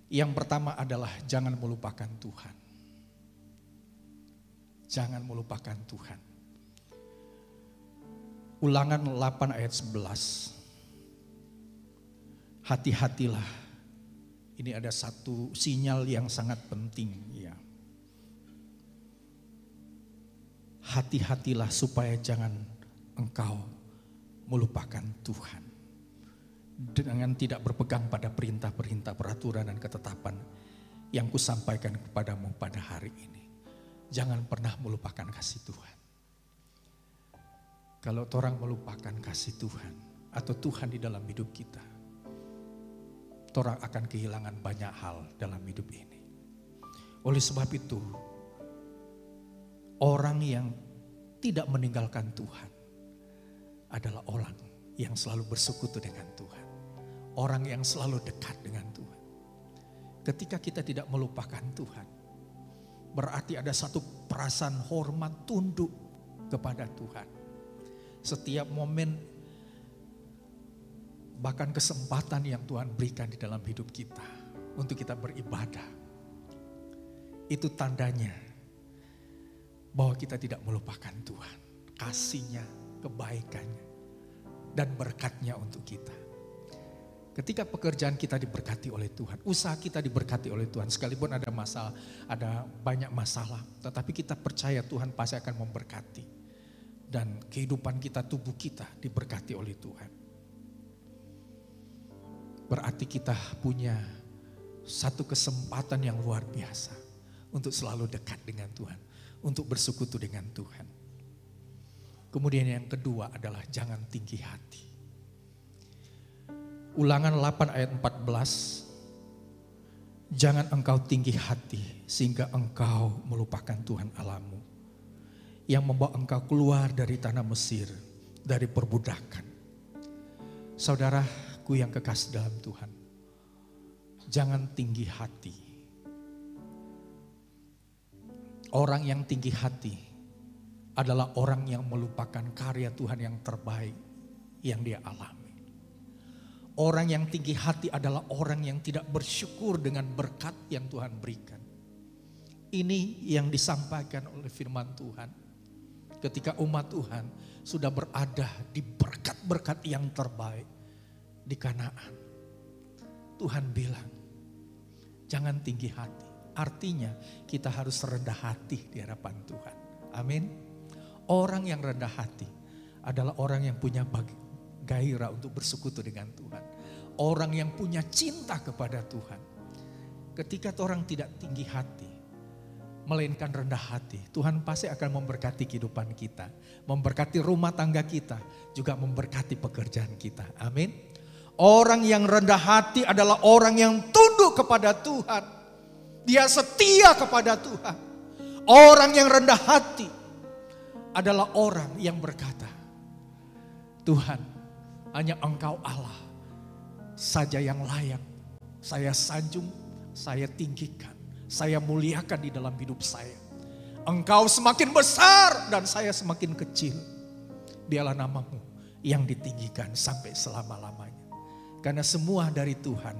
Yang pertama adalah jangan melupakan Tuhan. Jangan melupakan Tuhan. Ulangan 8 ayat 11. Hati-hatilah. Ini ada satu sinyal yang sangat penting ya. Hati-hatilah supaya jangan engkau melupakan Tuhan. Dengan tidak berpegang pada perintah-perintah, peraturan dan ketetapan yang kusampaikan kepadamu pada hari ini. Jangan pernah melupakan kasih Tuhan. Kalau orang melupakan kasih Tuhan atau Tuhan di dalam hidup kita, orang akan kehilangan banyak hal dalam hidup ini. Oleh sebab itu, orang yang tidak meninggalkan Tuhan adalah orang yang selalu bersekutu dengan Tuhan. Orang yang selalu dekat dengan Tuhan. Ketika kita tidak melupakan Tuhan, berarti ada satu perasaan hormat tunduk kepada Tuhan. Setiap momen, bahkan kesempatan yang Tuhan berikan di dalam hidup kita untuk kita beribadah, itu tandanya bahwa kita tidak melupakan Tuhan, kasih-Nya, kebaikannya, dan berkat-Nya untuk kita. Ketika pekerjaan kita diberkati oleh Tuhan, usaha kita diberkati oleh Tuhan, sekalipun ada masalah, ada banyak masalah, tetapi kita percaya Tuhan pasti akan memberkati. Dan kehidupan kita, tubuh kita diberkati oleh Tuhan. berarti kita punya satu kesempatan yang luar biasa untuk selalu dekat dengan Tuhan, untuk bersekutu dengan Tuhan. Kemudian yang kedua adalah jangan tinggi hati. Ulangan 8 ayat 14. Jangan engkau tinggi hati sehingga engkau melupakan Tuhan Allahmu yang membawa engkau keluar dari tanah Mesir, dari perbudakan. Saudaraku yang kekasih dalam Tuhan, jangan tinggi hati. Orang yang tinggi hati adalah orang yang melupakan karya Tuhan yang terbaik yang dia alami. Orang yang tinggi hati adalah orang yang tidak bersyukur dengan berkat yang Tuhan berikan. Ini yang disampaikan oleh firman Tuhan. Ketika umat Tuhan sudah berada di berkat-berkat yang terbaik di Kanaan. Tuhan bilang, jangan tinggi hati. Artinya kita harus rendah hati di hadapan Tuhan. Amin. Orang yang rendah hati adalah orang yang punya gairah untuk bersekutu dengan Tuhan. Orang yang punya cinta kepada Tuhan. Ketika orang tidak tinggi hati, melainkan rendah hati, Tuhan pasti akan memberkati kehidupan kita. Memberkati rumah tangga kita, juga memberkati pekerjaan kita. Amin. Orang yang rendah hati adalah orang yang tunduk kepada Tuhan. Dia setia kepada Tuhan. Orang yang rendah hati adalah orang yang berkata, Tuhan, hanya Engkau Allah saja yang layak. Saya sanjung, saya tinggikan, saya muliakan di dalam hidup saya. Engkau semakin besar dan saya semakin kecil. Biarlah namamu yang ditinggikan sampai selama-lamanya. Karena semua dari Tuhan,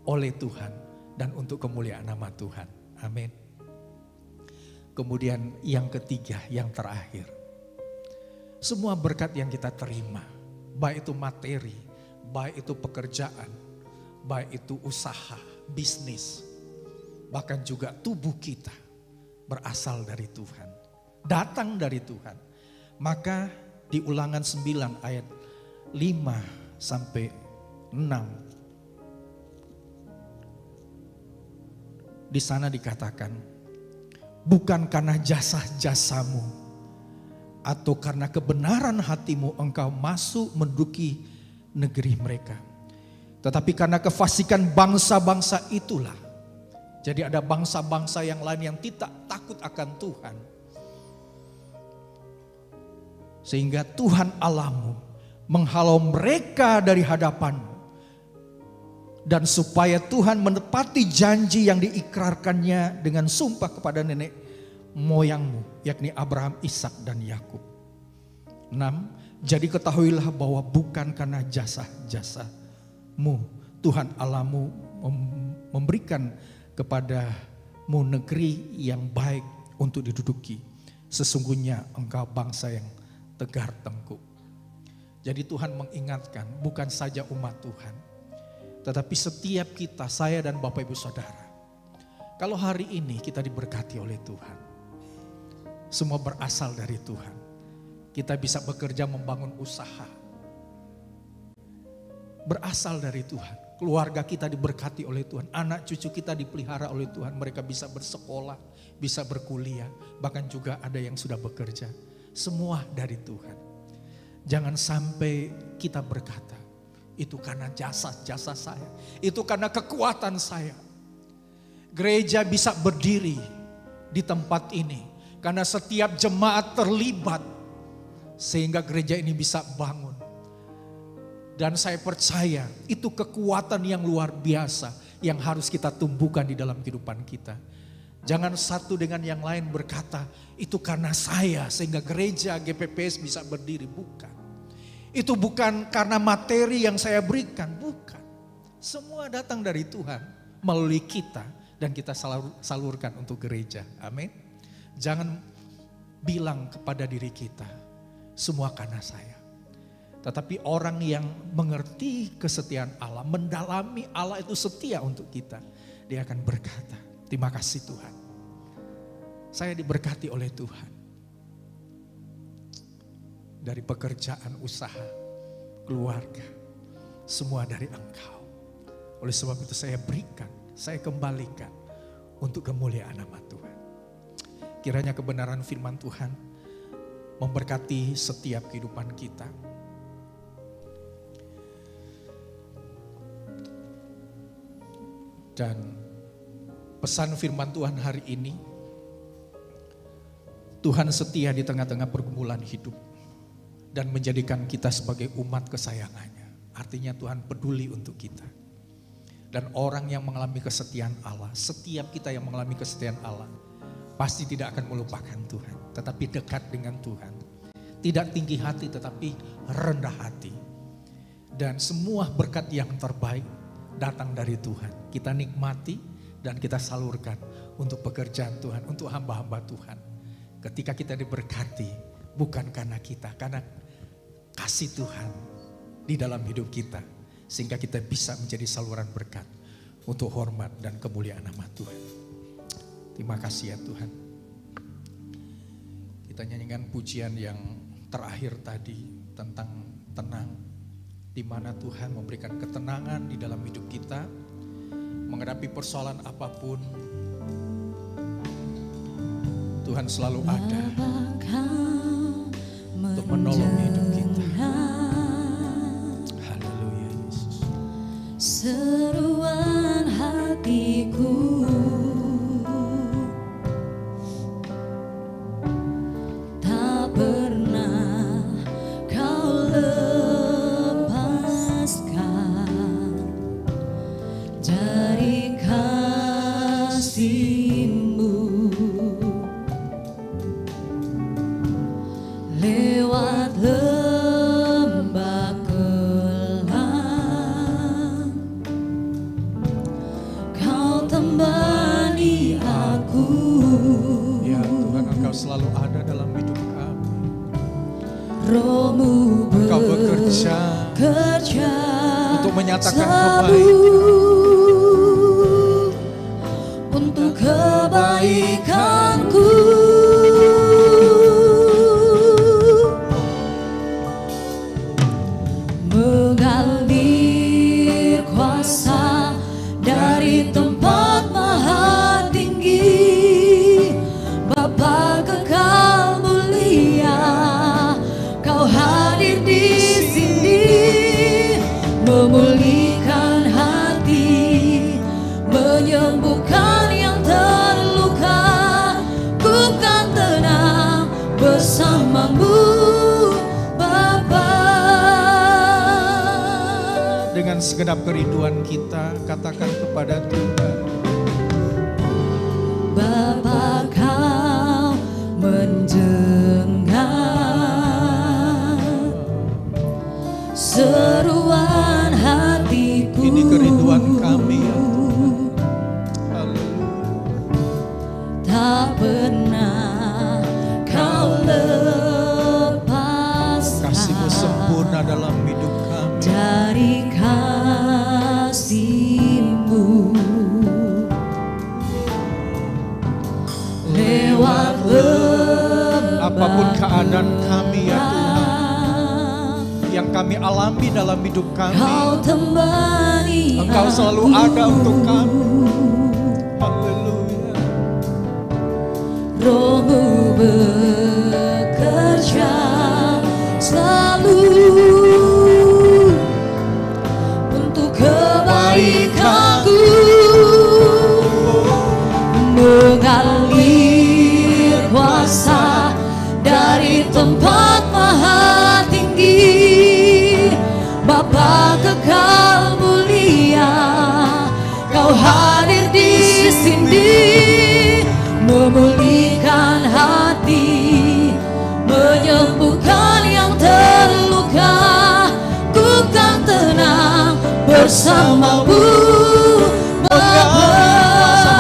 oleh Tuhan, dan untuk kemuliaan nama Tuhan. Amin. Kemudian yang ketiga, yang terakhir. Semua berkat yang kita terima, baik itu materi, baik itu pekerjaan, baik itu usaha, bisnis, bahkan juga tubuh kita berasal dari Tuhan. Datang dari Tuhan. Maka di Ulangan 9 ayat 5 sampai 6. Di sana dikatakan, bukan karena jasa-jasamu atau karena kebenaran hatimu engkau masuk menduduki negeri mereka. Tetapi karena kefasikan bangsa-bangsa itulah. Jadi ada bangsa-bangsa yang lain yang tidak takut akan Tuhan. Sehingga Tuhan Allahmu menghalau mereka dari hadapanmu. Dan supaya Tuhan menepati janji yang diikrarkannya dengan sumpah kepada nenek moyangmu, yakni Abraham, Ishak dan Yakub. 6. Jadi ketahuilah bahwa bukan karena jasa-jasamu Tuhan Allahmu memberikan kepadamu negeri yang baik untuk diduduki. Sesungguhnya engkau bangsa yang tegar tengkuk. Jadi Tuhan mengingatkan bukan saja umat Tuhan, tetapi setiap kita, saya dan Bapak Ibu Saudara. Kalau hari ini kita diberkati oleh Tuhan, semua berasal dari Tuhan. Kita bisa bekerja membangun usaha, berasal dari Tuhan. Keluarga kita diberkati oleh Tuhan, anak cucu kita dipelihara oleh Tuhan. Mereka bisa bersekolah, bisa berkuliah, bahkan juga ada yang sudah bekerja. Semua dari Tuhan. Jangan sampai kita berkata, itu karena jasa-jasa saya. Itu karena kekuatan saya. Gereja bisa berdiri di tempat ini. Karena setiap jemaat terlibat. Sehingga gereja ini bisa bangun. Dan saya percaya itu kekuatan yang luar biasa. Yang harus kita tumbuhkan di dalam kehidupan kita. Jangan satu dengan yang lain berkata, itu karena saya sehingga gereja GPPS bisa berdiri. Bukan. Itu bukan karena materi yang saya berikan, bukan. Semua datang dari Tuhan melalui kita dan kita salurkan untuk gereja. Amin. Jangan bilang kepada diri kita, semua karena saya. Tetapi orang yang mengerti kesetiaan Allah, mendalami Allah itu setia untuk kita. Dia akan berkata, terima kasih Tuhan. Saya diberkati oleh Tuhan. Dari pekerjaan, usaha, keluarga, semua dari Engkau. Oleh sebab itu saya berikan, saya kembalikan untuk kemuliaan nama Tuhan. Kiranya kebenaran firman Tuhan memberkati setiap kehidupan kita. Dan pesan firman Tuhan hari ini, Tuhan setia di tengah-tengah pergumulan hidup dan menjadikan kita sebagai umat kesayangannya. Artinya Tuhan peduli untuk kita. Dan orang yang mengalami kesetiaan Allah, setiap kita yang mengalami kesetiaan Allah, pasti tidak akan melupakan Tuhan, tetapi dekat dengan Tuhan. Tidak tinggi hati tetapi rendah hati. Dan semua berkat yang terbaik datang dari Tuhan. Kita nikmati dan kita salurkan untuk pekerjaan Tuhan, untuk hamba-hamba Tuhan. Ketika kita diberkati, bukan karena kita, karena kasih Tuhan di dalam hidup kita. Sehingga kita bisa menjadi saluran berkat untuk hormat dan kemuliaan nama Tuhan. Terima kasih ya Tuhan. Kita nyanyikan pujian yang terakhir tadi tentang tenang. Di mana Tuhan memberikan ketenangan di dalam hidup kita. Menghadapi persoalan apapun, Tuhan selalu ada untuk menolong hidup kita. Haleluya Yesus. Seruan hatiku tak pernah kau lepaskan dari kasih-Mu. Lewat lembah kelam, Kau temani aku. Ya Tuhan, Engkau selalu ada dalam hidup kami. Roh-Mu Engkau bekerja untuk menyatakan kebaikan. Untuk kebaikanku. Mengalir kuasa dari tempat maha tinggi. Bapa kekal mulia, Kau hadir di sini. Memulihkan hati, menyembuhkan yang terluka. Ku kan tenang bersama-Mu, Bapa. Dengan segenap kerinduan kita, katakan kepada Tuhan. Bapa, Kau mendengar seruan hatiku. Ini kerinduan kami ya Tuhan. Haleluya. Tak pernah Kau lepaskan Kasih-Mu sempurna dalam hidup kami. dari kasih-Mu. Lewat Apapun keadaan kami ya Tuhan, yang kami alami dalam hidup kami, Kau temani Engkau selalu ada untuk kami. Haleluya. Roh-Mu bekerja selalu untuk kebaikanku. Mengalir kuasa dari tempat maha tinggi. Bapa kekal mulia, Kau hadir di sini. Memulihkan hati, menyembuhkan yang terluka. Ku kan tenang bersama-Mu, Bapa.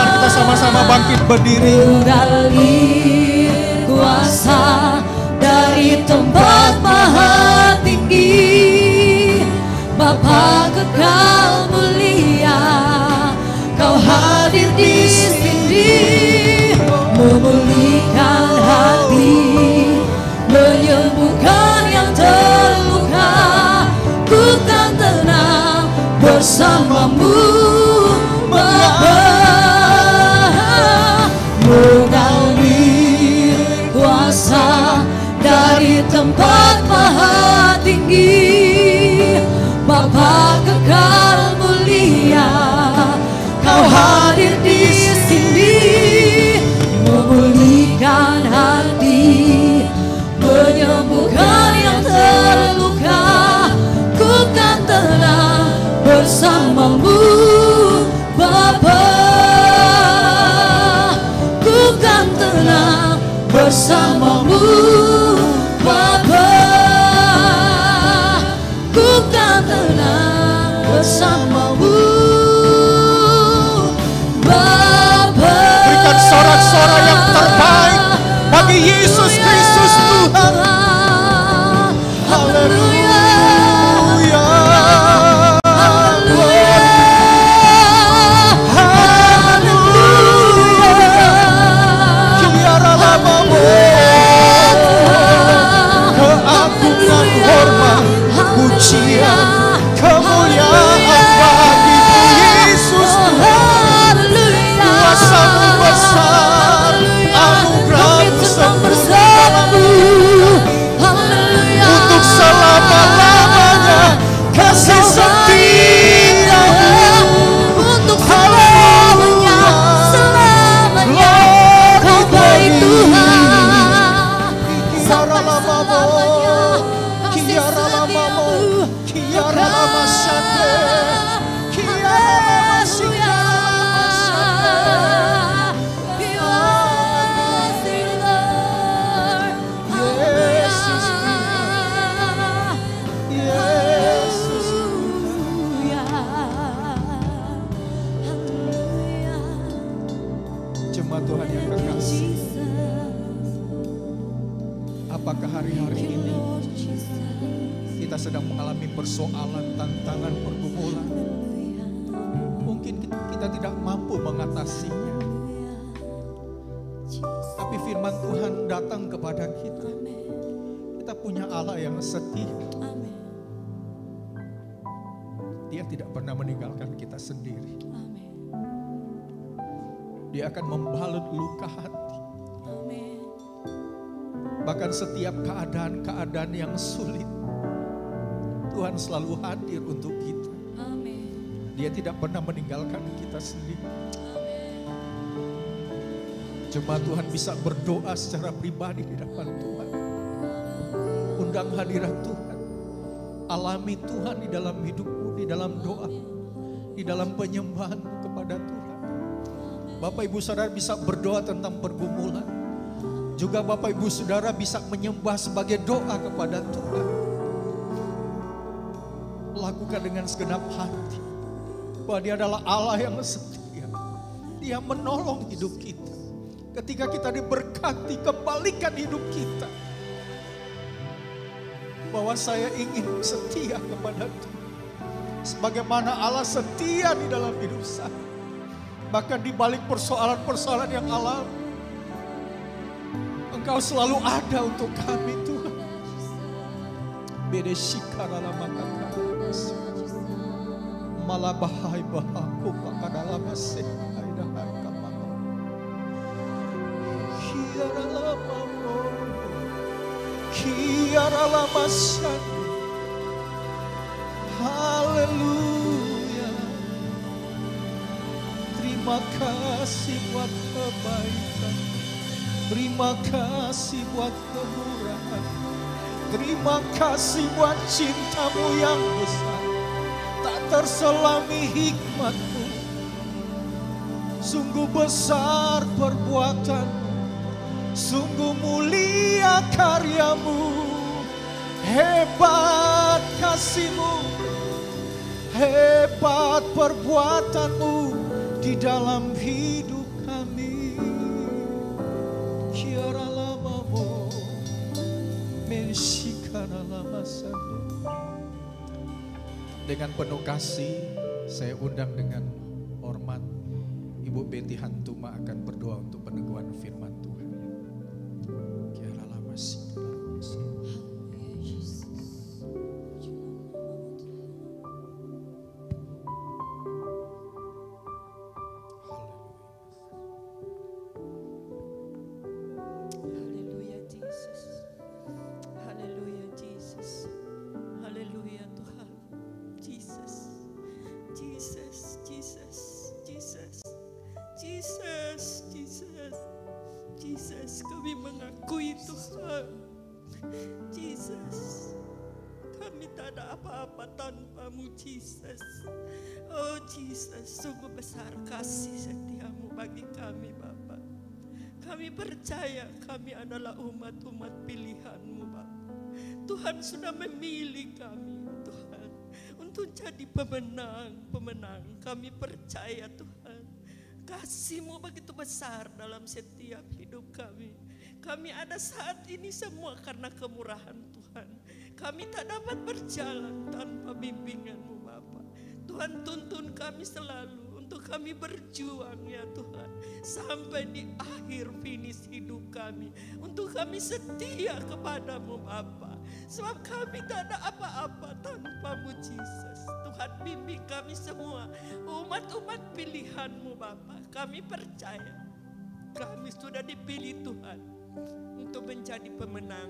Kita sama-sama bangkit berdiri. Mengalir kuasa dari tempat maha tinggi. Bapa kekal mulia, Kau hadir di sini. Memulihkan hati, menyembuhkan yang terluka. Ku kan tenang bersama-Mu, bersamamu Bapa, ku kan tenang bersamamu Bapa. Berikan sorak-sorak yang terbaik bagi Yesus Kristus Tuhan. Haleluya. Pujian kemuliaan bagimu Yesus Tuhan. Kuasa-Mu besar, anugerah-Mu sempurna untuk selama-lamanya kasih setia-Mu untuk selamanya, selamanya Kau baik Tuhan, sampai selamanya kasih setia-Mu. Jemaat Tuhan yang terkasih, apakah hari-hari ini kita sedang mengalami persoalan, tantangan, pergumulan? Mungkin kita tidak mampu mengatasinya, tapi firman Tuhan datang kepada kita. Kita punya Allah yang setia. Dia tidak pernah meninggalkan kita sendiri. Dia akan membalut luka hati. Bahkan setiap keadaan-keadaan yang sulit, Tuhan selalu hadir untuk kita. Dia tidak pernah meninggalkan kita sendiri. Jemaat Tuhan bisa berdoa secara pribadi di depan Tuhan. Undang hadirat Tuhan. Alami Tuhan di dalam hidupmu, di dalam doa, di dalam penyembahan kepada Tuhan. Bapak Ibu Saudara bisa berdoa tentang pergumulan. Juga Bapak Ibu Saudara bisa menyembah sebagai doa kepada Tuhan. Lakukan dengan segenap hati bahwa Dia adalah Allah yang setia. Dia menolong hidup kita. Ketika kita diberkati, kembalikan hidup kita. Bahwa saya ingin setia kepada Tuhan, sebagaimana Allah setia di dalam hidup saya. Bahkan di balik persoalan-persoalan yang alami, Engkau selalu ada untuk kami Tuhan. Bedeshikara makakaras, malah bahai bahaku pakadalah masih ada harga mama. Kiara lama mo, kiara lama sani. Haleluya. Terima kasih buat kebaikan. Terima kasih buat kemurahan. Terima kasih buat cinta-Mu yang besar. Tak terselami hikmat-Mu. Sungguh besar perbuatan-Mu. Sungguh mulia karya-Mu. Hebat kasih-Mu. Hebat perbuatan-Mu di dalam hidup kami. Kiara lama mo, menshikara lama sande. Dengan penuh kasih, saya undang dengan hormat Ibu Betty Hantuma akan berdoa untuk peneguhan firman Tuhan. Kiara lama sih. Jesus, kami mengakui Tuhan. Jesus, kami tak ada apa-apa tanpa-Mu, Jesus. Oh Jesus, sungguh besar kasih setia-Mu bagi kami, Bapa. Kami percaya kami adalah umat-umat pilihan-Mu Bapa. Tuhan sudah memilih kami Tuhan untuk jadi pemenang. Kami percaya Tuhan, kasih-Mu begitu besar dalam setiap hidup kami. Kami ada saat ini semua karena kemurahan Tuhan. Kami tak dapat berjalan tanpa bimbingan-Mu Bapa. Tuhan, tuntun kami selalu untuk kami berjuang ya Tuhan, sampai di akhir finish hidup kami, untuk kami setia kepadamu Bapa. Sebab kami tak ada apa-apa tanpa-Mu Jesus. Tuhan, bimbing kami semua, umat-umat pilihan-Mu Bapa. Kami percaya kami sudah dipilih Tuhan untuk menjadi pemenang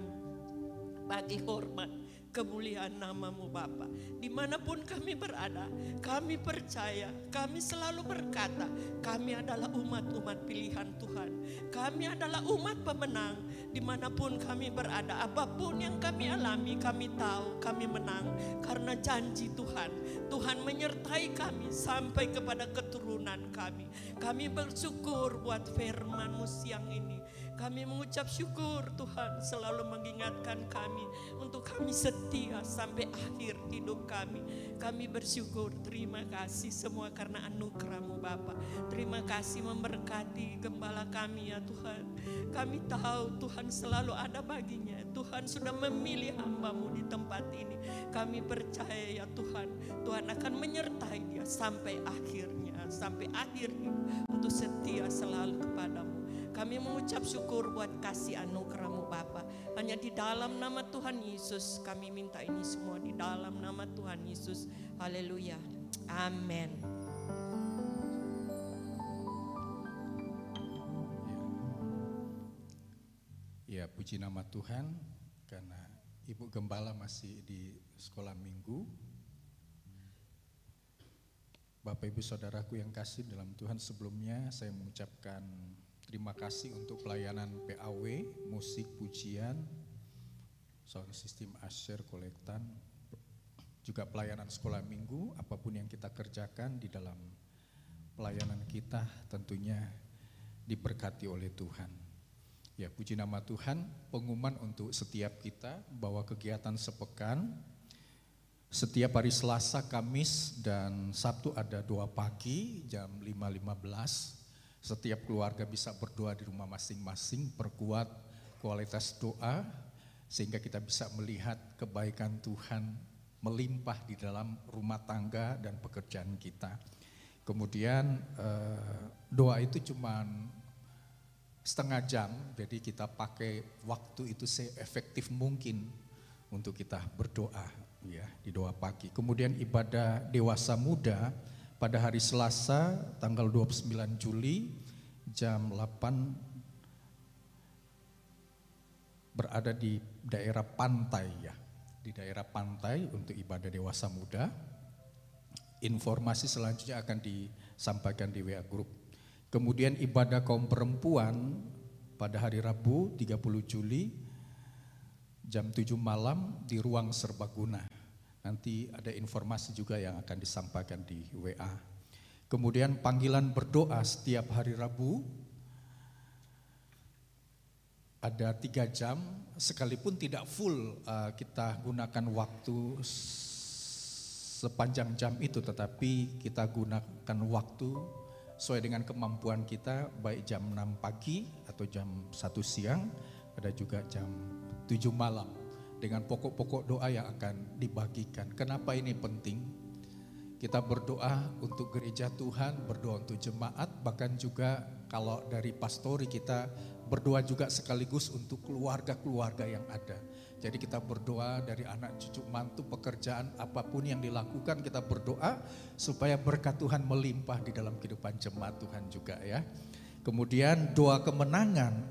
bagi hormat kemuliaan nama-Mu Bapa. Dimanapun kami berada, kami percaya, kami selalu berkata, kami adalah umat-umat pilihan Tuhan. Kami adalah umat pemenang. Dimanapun kami berada, apapun yang kami alami, kami tahu kami menang. Karena janji Tuhan, Tuhan menyertai kami sampai kepada keturunan kami. Kami bersyukur buat firman-Mu siang ini. Kami mengucap syukur Tuhan selalu mengingatkan kami untuk kami setia sampai akhir hidup kami. Kami bersyukur, terima kasih semua karena anugerah-Mu Bapa. Terima kasih memberkati gembala kami ya Tuhan. Kami tahu Tuhan selalu ada baginya. Tuhan sudah memilih hamba-Mu di tempat ini. Kami percaya ya Tuhan, Tuhan akan menyertai dia sampai akhirnya, sampai akhir hidup, untuk setia selalu kepadamu. Kami mengucap syukur buat kasih anugerah-Mu Bapa. Hanya di dalam nama Tuhan Yesus kami minta ini semua, di dalam nama Tuhan Yesus. Haleluya. Amin. Ya, puji nama Tuhan karena Ibu Gembala masih di sekolah minggu. Bapak Ibu Saudaraku yang kasih dalam Tuhan, sebelumnya saya mengucapkan terima kasih untuk pelayanan PAW, musik, pujian, sound system, usher, kolektan, juga pelayanan sekolah minggu. Apapun yang kita kerjakan di dalam pelayanan kita tentunya diberkati oleh Tuhan. Ya, puji nama Tuhan. Pengumuman untuk setiap kita bahwa kegiatan sepekan setiap hari Selasa, Kamis, dan Sabtu ada doa pagi jam 5.15. Setiap keluarga bisa berdoa di rumah masing-masing, perkuat kualitas doa sehingga kita bisa melihat kebaikan Tuhan melimpah di dalam rumah tangga dan pekerjaan kita. Kemudian doa itu cuma setengah jam, jadi kita pakai waktu itu seefektif mungkin untuk kita berdoa ya di doa pagi. Kemudian ibadah dewasa muda pada hari Selasa tanggal 29 Juli jam 8 berada di daerah pantai ya. Di daerah pantai untuk ibadah dewasa muda. Informasi selanjutnya akan disampaikan di WA Group. Kemudian ibadah kaum perempuan pada hari Rabu 30 Juli jam 7 malam di ruang serbaguna. Nanti ada informasi juga yang akan disampaikan di WA. Kemudian panggilan berdoa setiap hari Rabu ada 3 jam, sekalipun tidak full kita gunakan waktu sepanjang jam itu, tetapi kita gunakan waktu sesuai dengan kemampuan kita, baik jam 6 pagi atau jam 1 siang, ada juga jam 7 malam. Dengan pokok-pokok doa yang akan dibagikan. Kenapa ini penting? Kita berdoa untuk gereja Tuhan, berdoa untuk jemaat, bahkan juga kalau dari pastori kita berdoa juga sekaligus untuk keluarga-keluarga yang ada. Jadi kita berdoa dari anak cucu mantu, pekerjaan apapun yang dilakukan, kita berdoa supaya berkat Tuhan melimpah di dalam kehidupan jemaat Tuhan juga ya. Kemudian doa kemenangan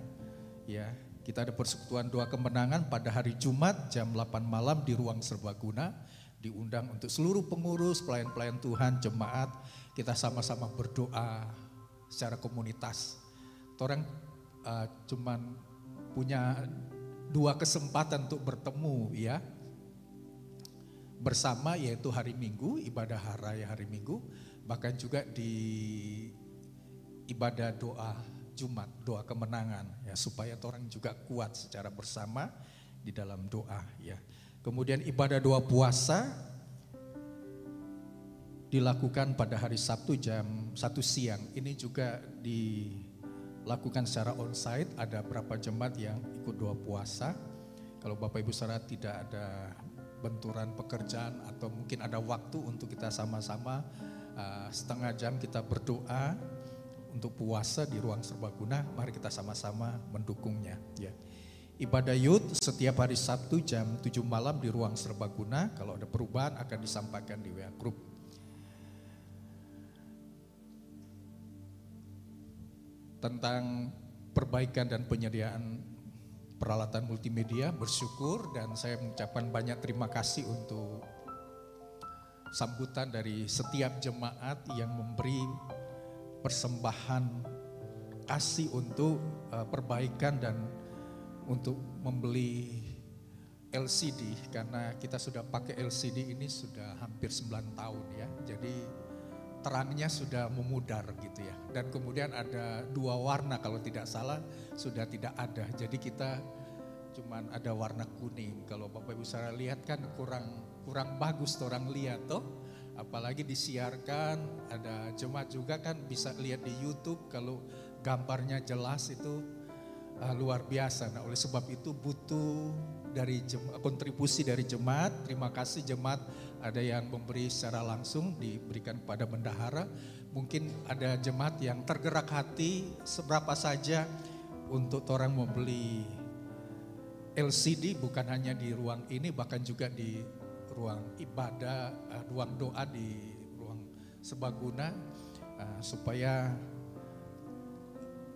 ya. Kita ada persekutuan doa kemenangan pada hari Jumat jam 8 malam di ruang serbaguna. Diundang untuk seluruh pengurus, pelayan-pelayan Tuhan, jemaat. Kita sama-sama berdoa secara komunitas. Orang cuman punya 2 kesempatan untuk bertemu ya. Bersama yaitu hari Minggu, ibadah raya hari Minggu. Bahkan juga di ibadah doa Jumat, doa kemenangan ya, supaya orang juga kuat secara bersama di dalam doa ya. Kemudian ibadah doa puasa dilakukan pada hari Sabtu jam 1 siang. Ini juga dilakukan secara onsite, ada berapa jemaat yang ikut doa puasa. Kalau Bapak Ibu Saudara tidak ada benturan pekerjaan atau mungkin ada waktu untuk kita sama-sama setengah jam kita berdoa untuk puasa di ruang serbaguna, mari kita sama-sama mendukungnya ya. Ibadah youth setiap hari Sabtu jam 7 malam di ruang serbaguna. Kalau ada perubahan akan disampaikan di WA Group. Tentang perbaikan dan penyediaan peralatan multimedia, bersyukur dan saya mengucapkan banyak terima kasih untuk sambutan dari setiap jemaat yang memberi persembahan kasih untuk perbaikan dan untuk membeli LCD, karena kita sudah pakai LCD ini sudah hampir 9 tahun ya, jadi terangnya sudah memudar gitu ya, dan kemudian ada 2 warna kalau tidak salah sudah tidak ada, jadi kita cuman ada warna kuning. Kalau Bapak Ibu Saudara lihat kan kurang bagus orang lihat toh, apalagi disiarkan, ada jemaat juga kan bisa lihat di YouTube kalau gambarnya jelas itu luar biasa. Nah, oleh sebab itu butuh dari kontribusi dari jemaat. Terima kasih jemaat, ada yang memberi secara langsung diberikan kepada bendahara. Mungkin ada jemaat yang tergerak hati seberapa saja untuk orang membeli LCD, bukan hanya di ruang ini, bahkan juga di ruang ibadah, ruang doa di ruang serbaguna, supaya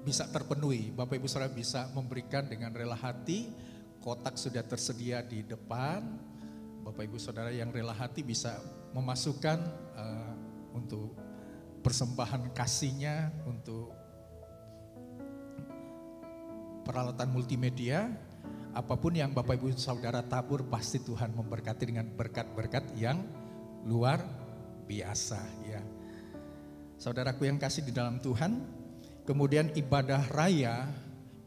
bisa terpenuhi. Bapak Ibu Saudara bisa memberikan dengan rela hati, kotak sudah tersedia di depan. Bapak Ibu Saudara yang rela hati bisa memasukkan untuk persembahan kasihnya untuk peralatan multimedia. Apapun yang Bapak Ibu Saudara tabur pasti Tuhan memberkati dengan berkat-berkat yang luar biasa ya. Saudaraku yang kasih di dalam Tuhan, kemudian ibadah raya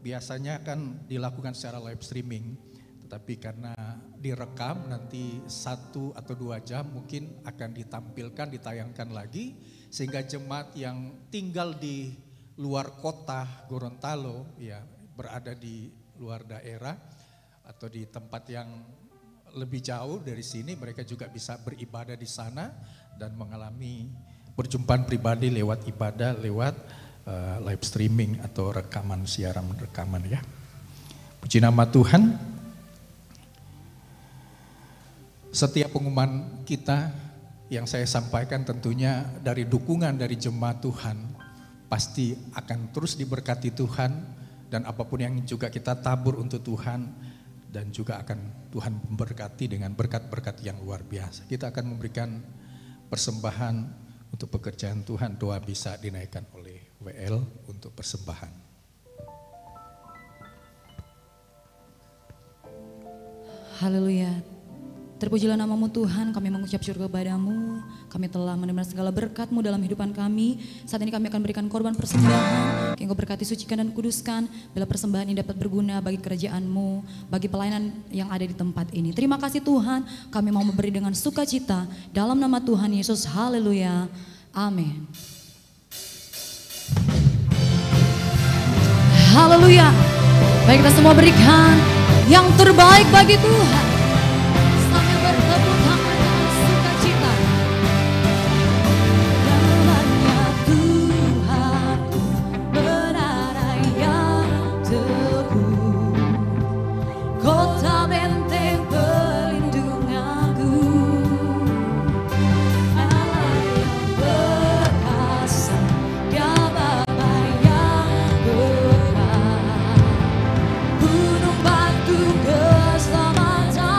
biasanya kan dilakukan secara live streaming, tetapi karena direkam nanti 1 atau 2 jam mungkin akan ditampilkan, ditayangkan lagi, sehingga jemaat yang tinggal di luar kota Gorontalo ya, berada di luar daerah atau di tempat yang lebih jauh dari sini, mereka juga bisa beribadah di sana dan mengalami perjumpaan pribadi lewat ibadah, lewat live streaming atau rekaman, siaran rekaman ya. Puji nama Tuhan. Setiap pengumuman kita yang saya sampaikan tentunya dari dukungan dari jemaat Tuhan pasti akan terus diberkati Tuhan, dan apapun yang juga kita tabur untuk Tuhan dan juga akan Tuhan memberkati dengan berkat-berkat yang luar biasa. Kita akan memberikan persembahan untuk pekerjaan Tuhan. Doa bisa dinaikkan oleh WL untuk persembahan. Haleluya. Terpujilah namamu Tuhan, kami mengucap syukur kepadamu. Kami telah menerima segala berkat-Mu dalam kehidupan kami. Saat ini kami akan berikan korban persembahan, yang Kau berkati, sucikan dan kuduskan. Bila persembahan ini dapat berguna bagi kerajaan-Mu, bagi pelayanan yang ada di tempat ini. Terima kasih Tuhan, kami mau memberi dengan sukacita. Dalam nama Tuhan Yesus, haleluya, amin. Haleluya. Baik, kita semua berikan yang terbaik bagi Tuhan. Gunung batu keselamatan.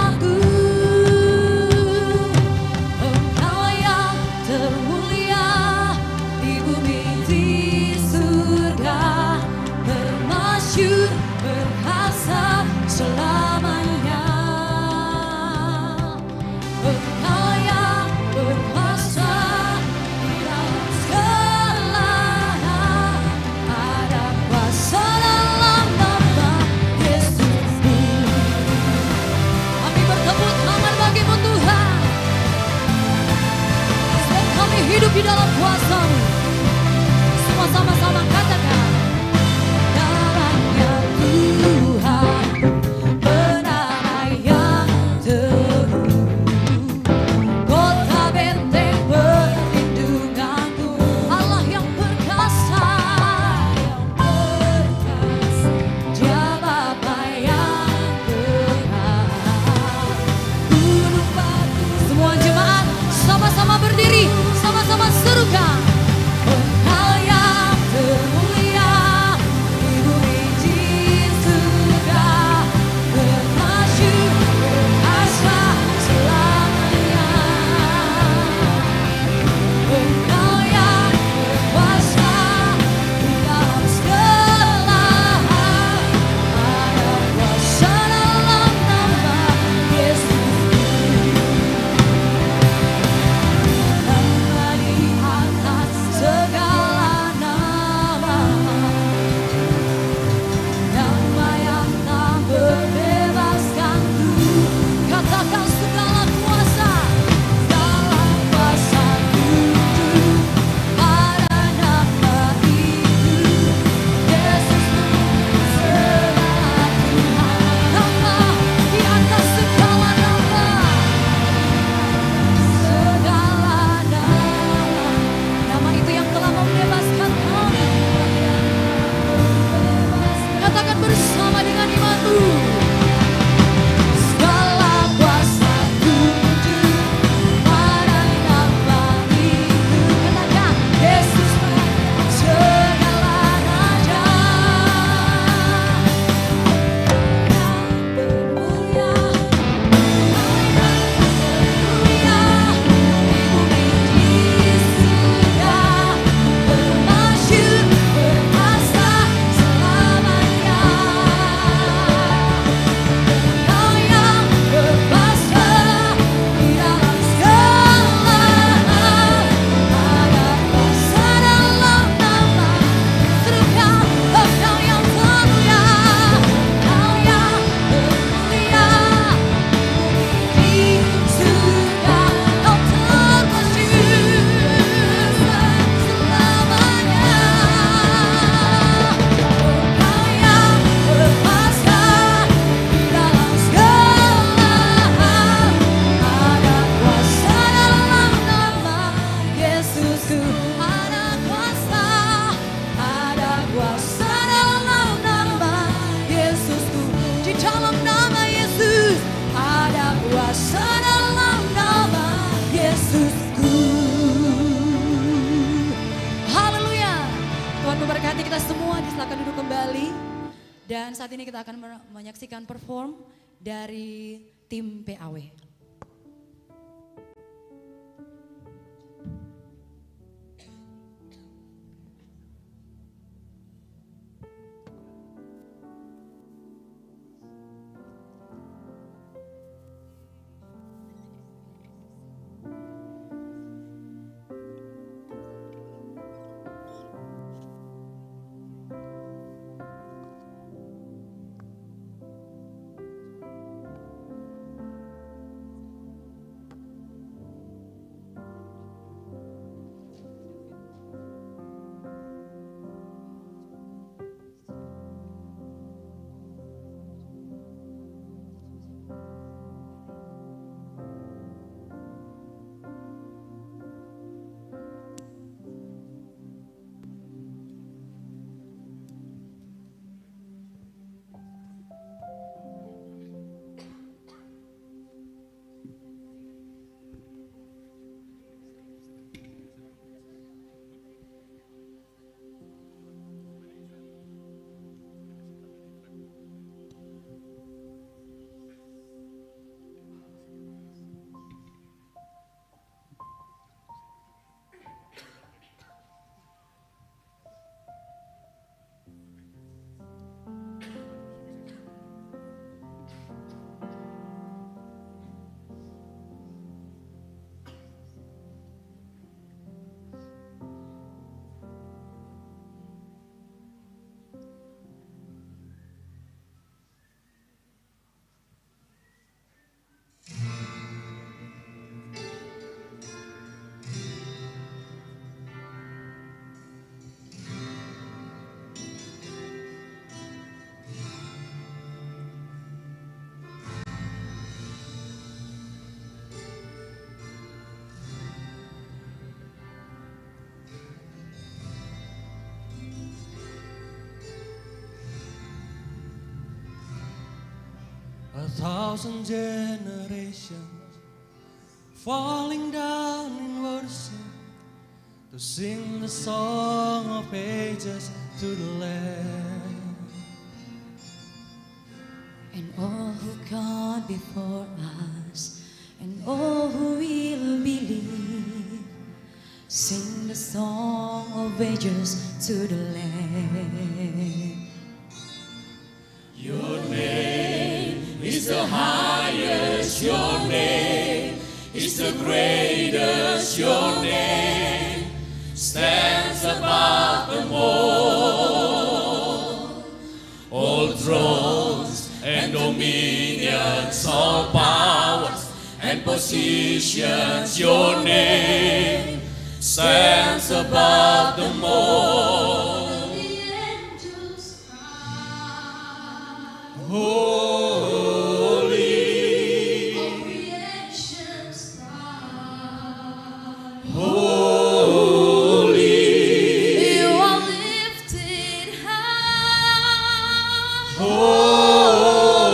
semua disilakan duduk kembali. Dan saat ini kita akan menyaksikan perform dari tim PAW. A thousand generations falling down in worship to sing the song of ages to the Lamb. And all who gone before us, and all who will believe, sing the song of ages to the Lamb. Your name is the highest, your name is the greatest, your name stands above them all thrones and dominions, all powers and positions, your name stands above them all. Holy, all creation's cry. holy, You are lifted high.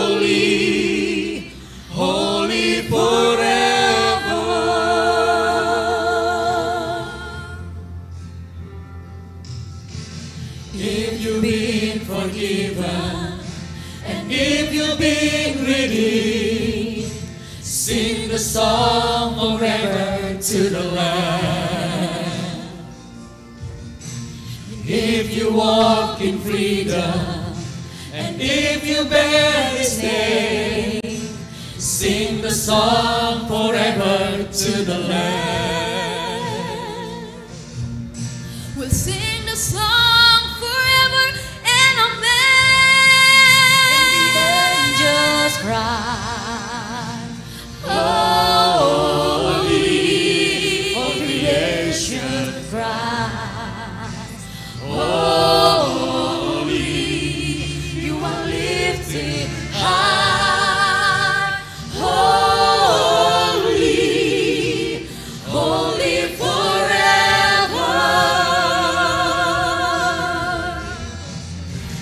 holy, holy forever. If you've been forgiven, and if you've been redeemed, sing the song forever to the Lamb. If you walk in freedom, and if you bear His name, sing the song forever to the Lamb. We'll sing the song forever and amen. Angels cry, holy, all creation cries, holy, you are lifted high, holy, holy forever.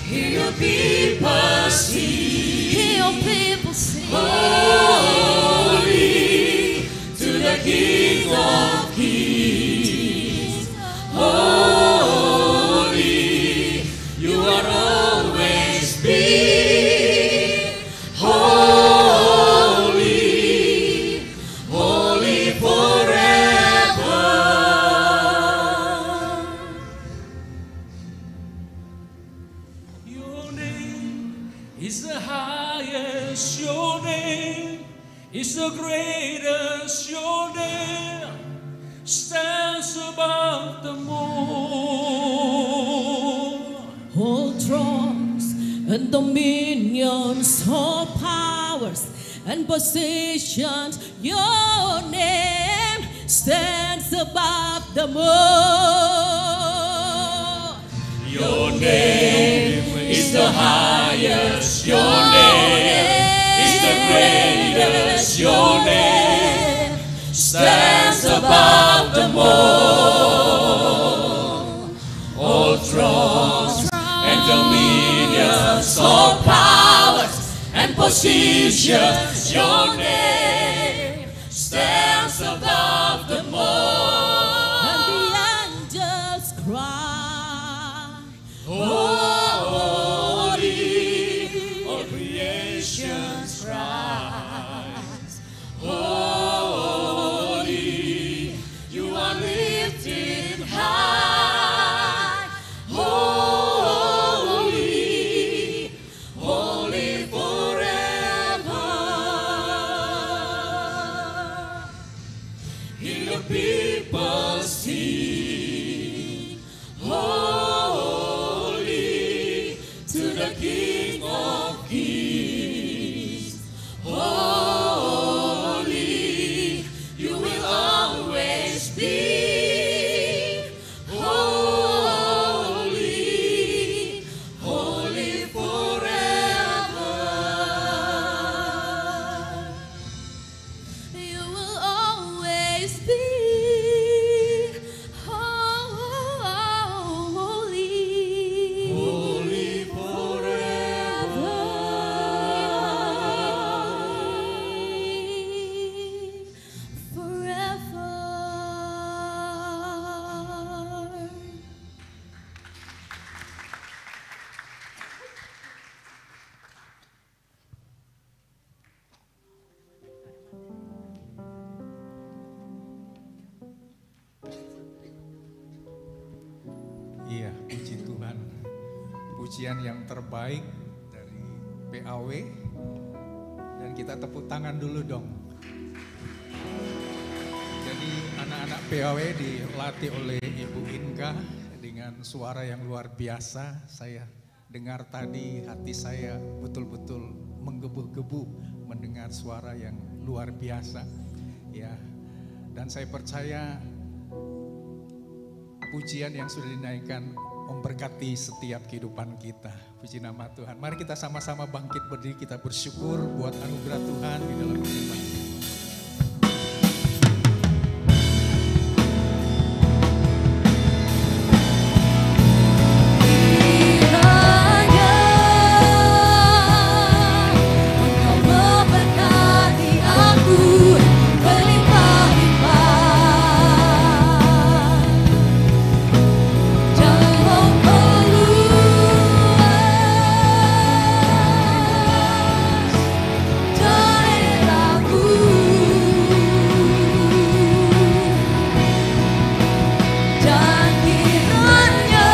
Hear your people sing, hear your people sing, Holy to the King of Kings. Holy greatest, your name is the greatest, your name stands above the moon. All thrones and dominions, all powers and positions, your name stands above the moon. Your name is the highest, your name is the greatest, your name stands above the moon. All thrones and dominions, all powers and positions, your name stands above the moon. And the angels cry, Holy, all creation's cries. Holy, you are lifted high. Holy, holy forever. Hear your people sing. Holy to the King of Kings. Holy, you will always be. Holy, holy forever. you will always be holy. Holy Forever. Iya, puji Tuhan. Pujian yang terbaik dari PAW. Dan kita tepuk tangan dulu dong. Jadi anak-anak PAW dilatih oleh Ibu Inka dengan suara yang luar biasa. Saya dengar tadi hati saya betul-betul menggebu-gebu mendengar suara yang luar biasa. Ya. Dan saya percaya pujian yang sudah dinaikkan memberkati setiap kehidupan kita. Puji nama Tuhan. Mari kita sama-sama bangkit berdiri, kita bersyukur buat anugerah Tuhan di dalam kehidupan kita. Kiranya Engkau memberkati aku berlimpah-limpah. Jangan meluas daerahku. Dan kiranya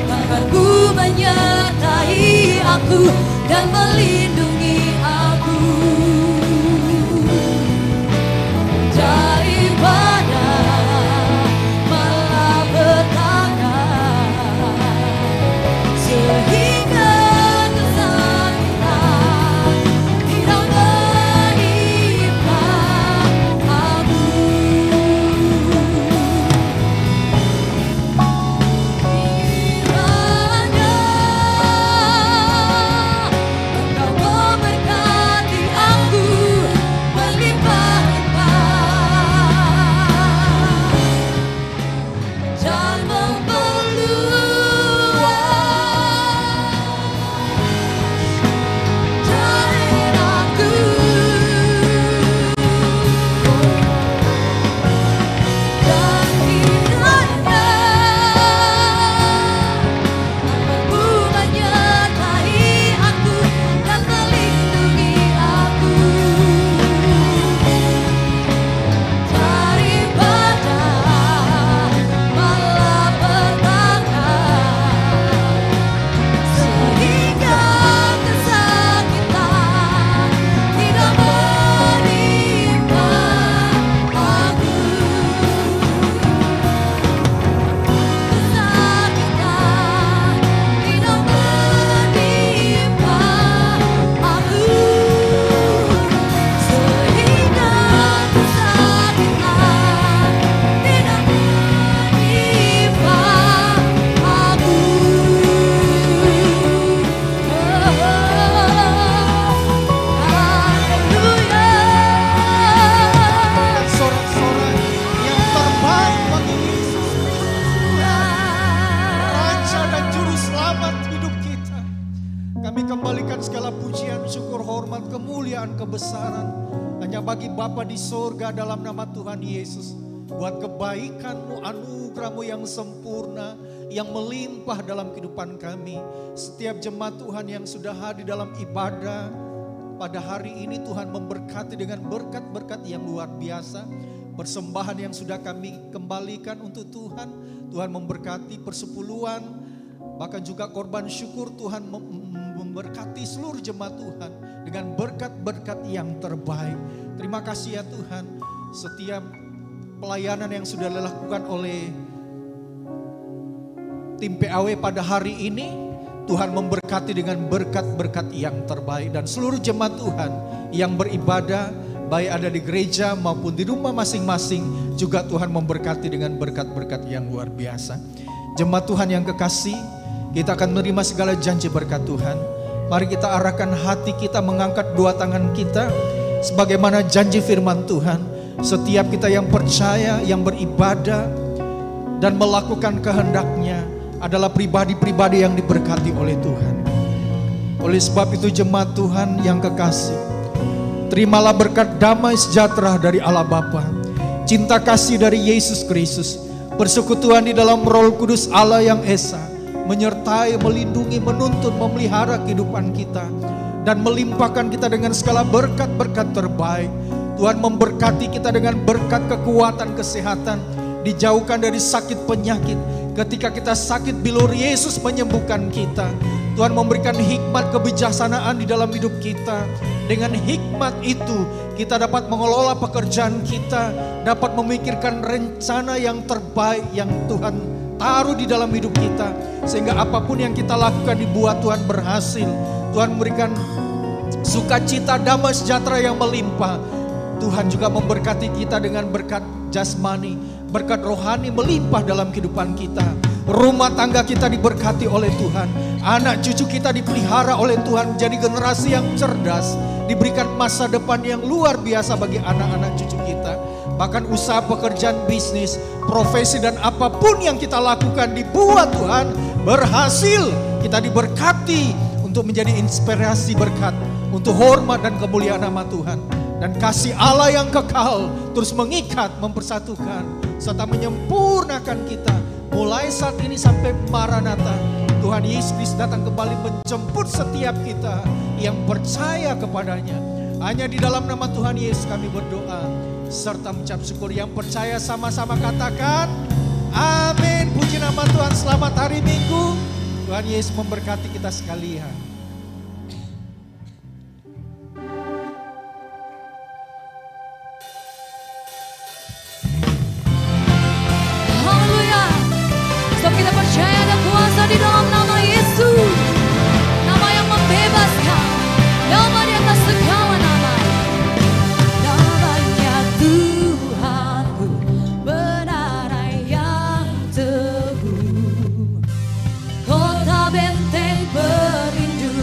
Tuhanku menyertai aku dan melindungi aku daripada malapetaka, sehingga kesakitan tidak menimpa aku. Kiranya Engkau memberkati Kami kembalikan segala pujian, syukur, hormat, kemuliaan, kebesaran hanya bagi Bapa di sorga dalam nama Tuhan Yesus. Buat kebaikan-Mu, anugerah-Mu yang sempurna, yang melimpah dalam kehidupan kami. Setiap jemaat Tuhan yang sudah hadir dalam ibadah pada hari ini, Tuhan memberkati dengan berkat-berkat yang luar biasa. Persembahan yang sudah kami kembalikan untuk Tuhan, Tuhan memberkati persepuluhan, bahkan juga korban syukur. Tuhan memberkati seluruh jemaat Tuhan dengan berkat-berkat yang terbaik. Terima kasih ya Tuhan, setiap pelayanan yang sudah dilakukan oleh tim PAW pada hari ini, Tuhan memberkati dengan berkat-berkat yang terbaik. Dan seluruh jemaat Tuhan yang beribadah, baik ada di gereja maupun di rumah masing-masing, juga Tuhan memberkati dengan berkat-berkat yang luar biasa. Jemaat Tuhan yang kekasih, kita akan menerima segala janji berkat Tuhan. Mari kita arahkan hati kita, mengangkat dua tangan kita sebagaimana janji firman Tuhan. Setiap kita yang percaya, yang beribadah dan melakukan kehendak-Nya adalah pribadi-pribadi yang diberkati oleh Tuhan. Oleh sebab itu jemaat Tuhan yang kekasih, terimalah berkat damai sejahtera dari Allah Bapa, cinta kasih dari Yesus Kristus, persekutuan di dalam Roh Kudus Allah yang Esa, menyertai, melindungi, menuntun, memelihara kehidupan kita, dan melimpahkan kita dengan segala berkat-berkat terbaik. Tuhan memberkati kita dengan berkat kekuatan, kesehatan, dijauhkan dari sakit penyakit. Ketika kita sakit, bilur Yesus menyembuhkan kita. Tuhan memberikan hikmat kebijaksanaan di dalam hidup kita. Dengan hikmat itu kita dapat mengelola pekerjaan kita, dapat memikirkan rencana yang terbaik yang Tuhan taruh di dalam hidup kita, sehingga apapun yang kita lakukan dibuat Tuhan berhasil. Tuhan memberikan sukacita, damai sejahtera yang melimpah. Tuhan juga memberkati kita dengan berkat jasmani, berkat rohani melimpah dalam kehidupan kita. Rumah tangga kita diberkati oleh Tuhan, anak cucu kita dipelihara oleh Tuhan, jadi generasi yang cerdas, diberikan masa depan yang luar biasa bagi anak-anak cucu kita. Bahkan usaha, pekerjaan, bisnis, profesi, dan apapun yang kita lakukan dibuat Tuhan berhasil. Kita diberkati untuk menjadi inspirasi berkat, untuk hormat dan kemuliaan nama Tuhan. Dan kasih Allah yang kekal terus mengikat, mempersatukan, serta menyempurnakan kita mulai saat ini sampai Maranatha. Tuhan Yesus datang kembali menjemput setiap kita yang percaya kepadanya. Hanya di dalam nama Tuhan Yesus kami berdoa serta mengucap syukur. Yang percaya sama-sama katakan amin. Puji nama Tuhan. Selamat hari Minggu. Tuhan Yesus memberkati kita sekalian. Haleluya. Sebab kita percaya ada kuasa di dalam nama Yesus, nama yang membebaskan, nama di atas segala nama. Namanya Tuhanku, benar yang teguh, kota benteng pelindung.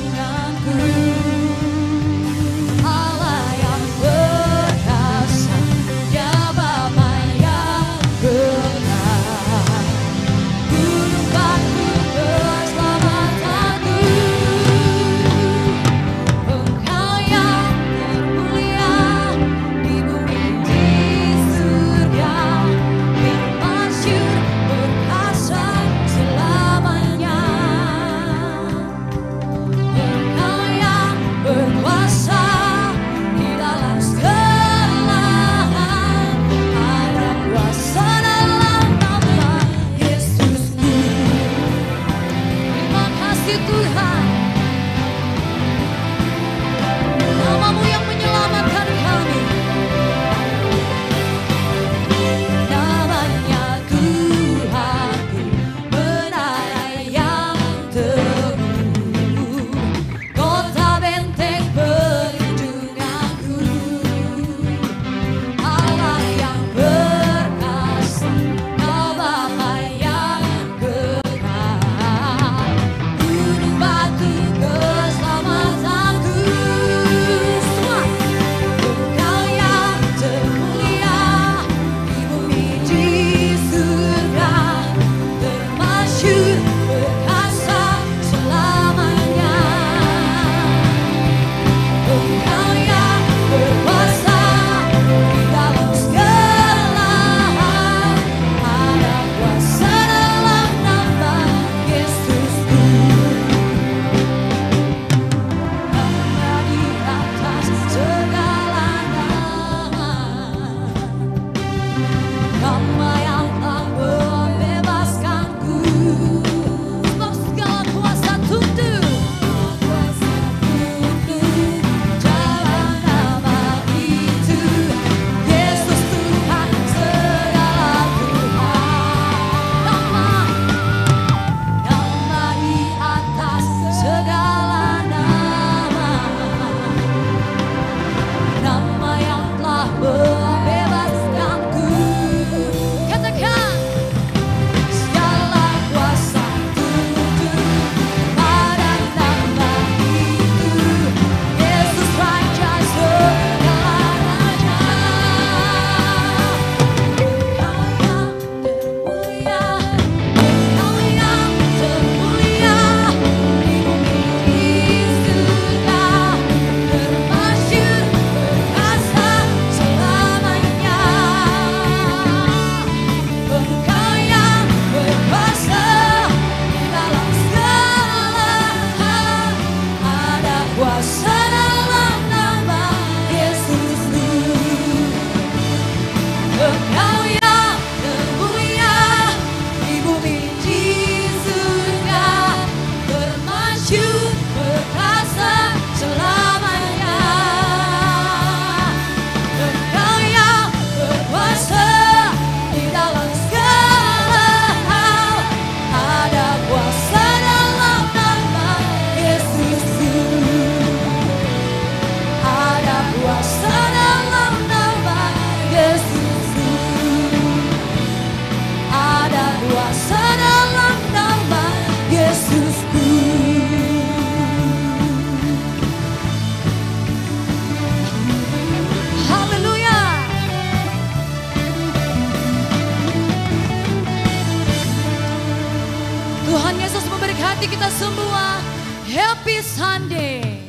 memberkati kita semua. Happy Sunday.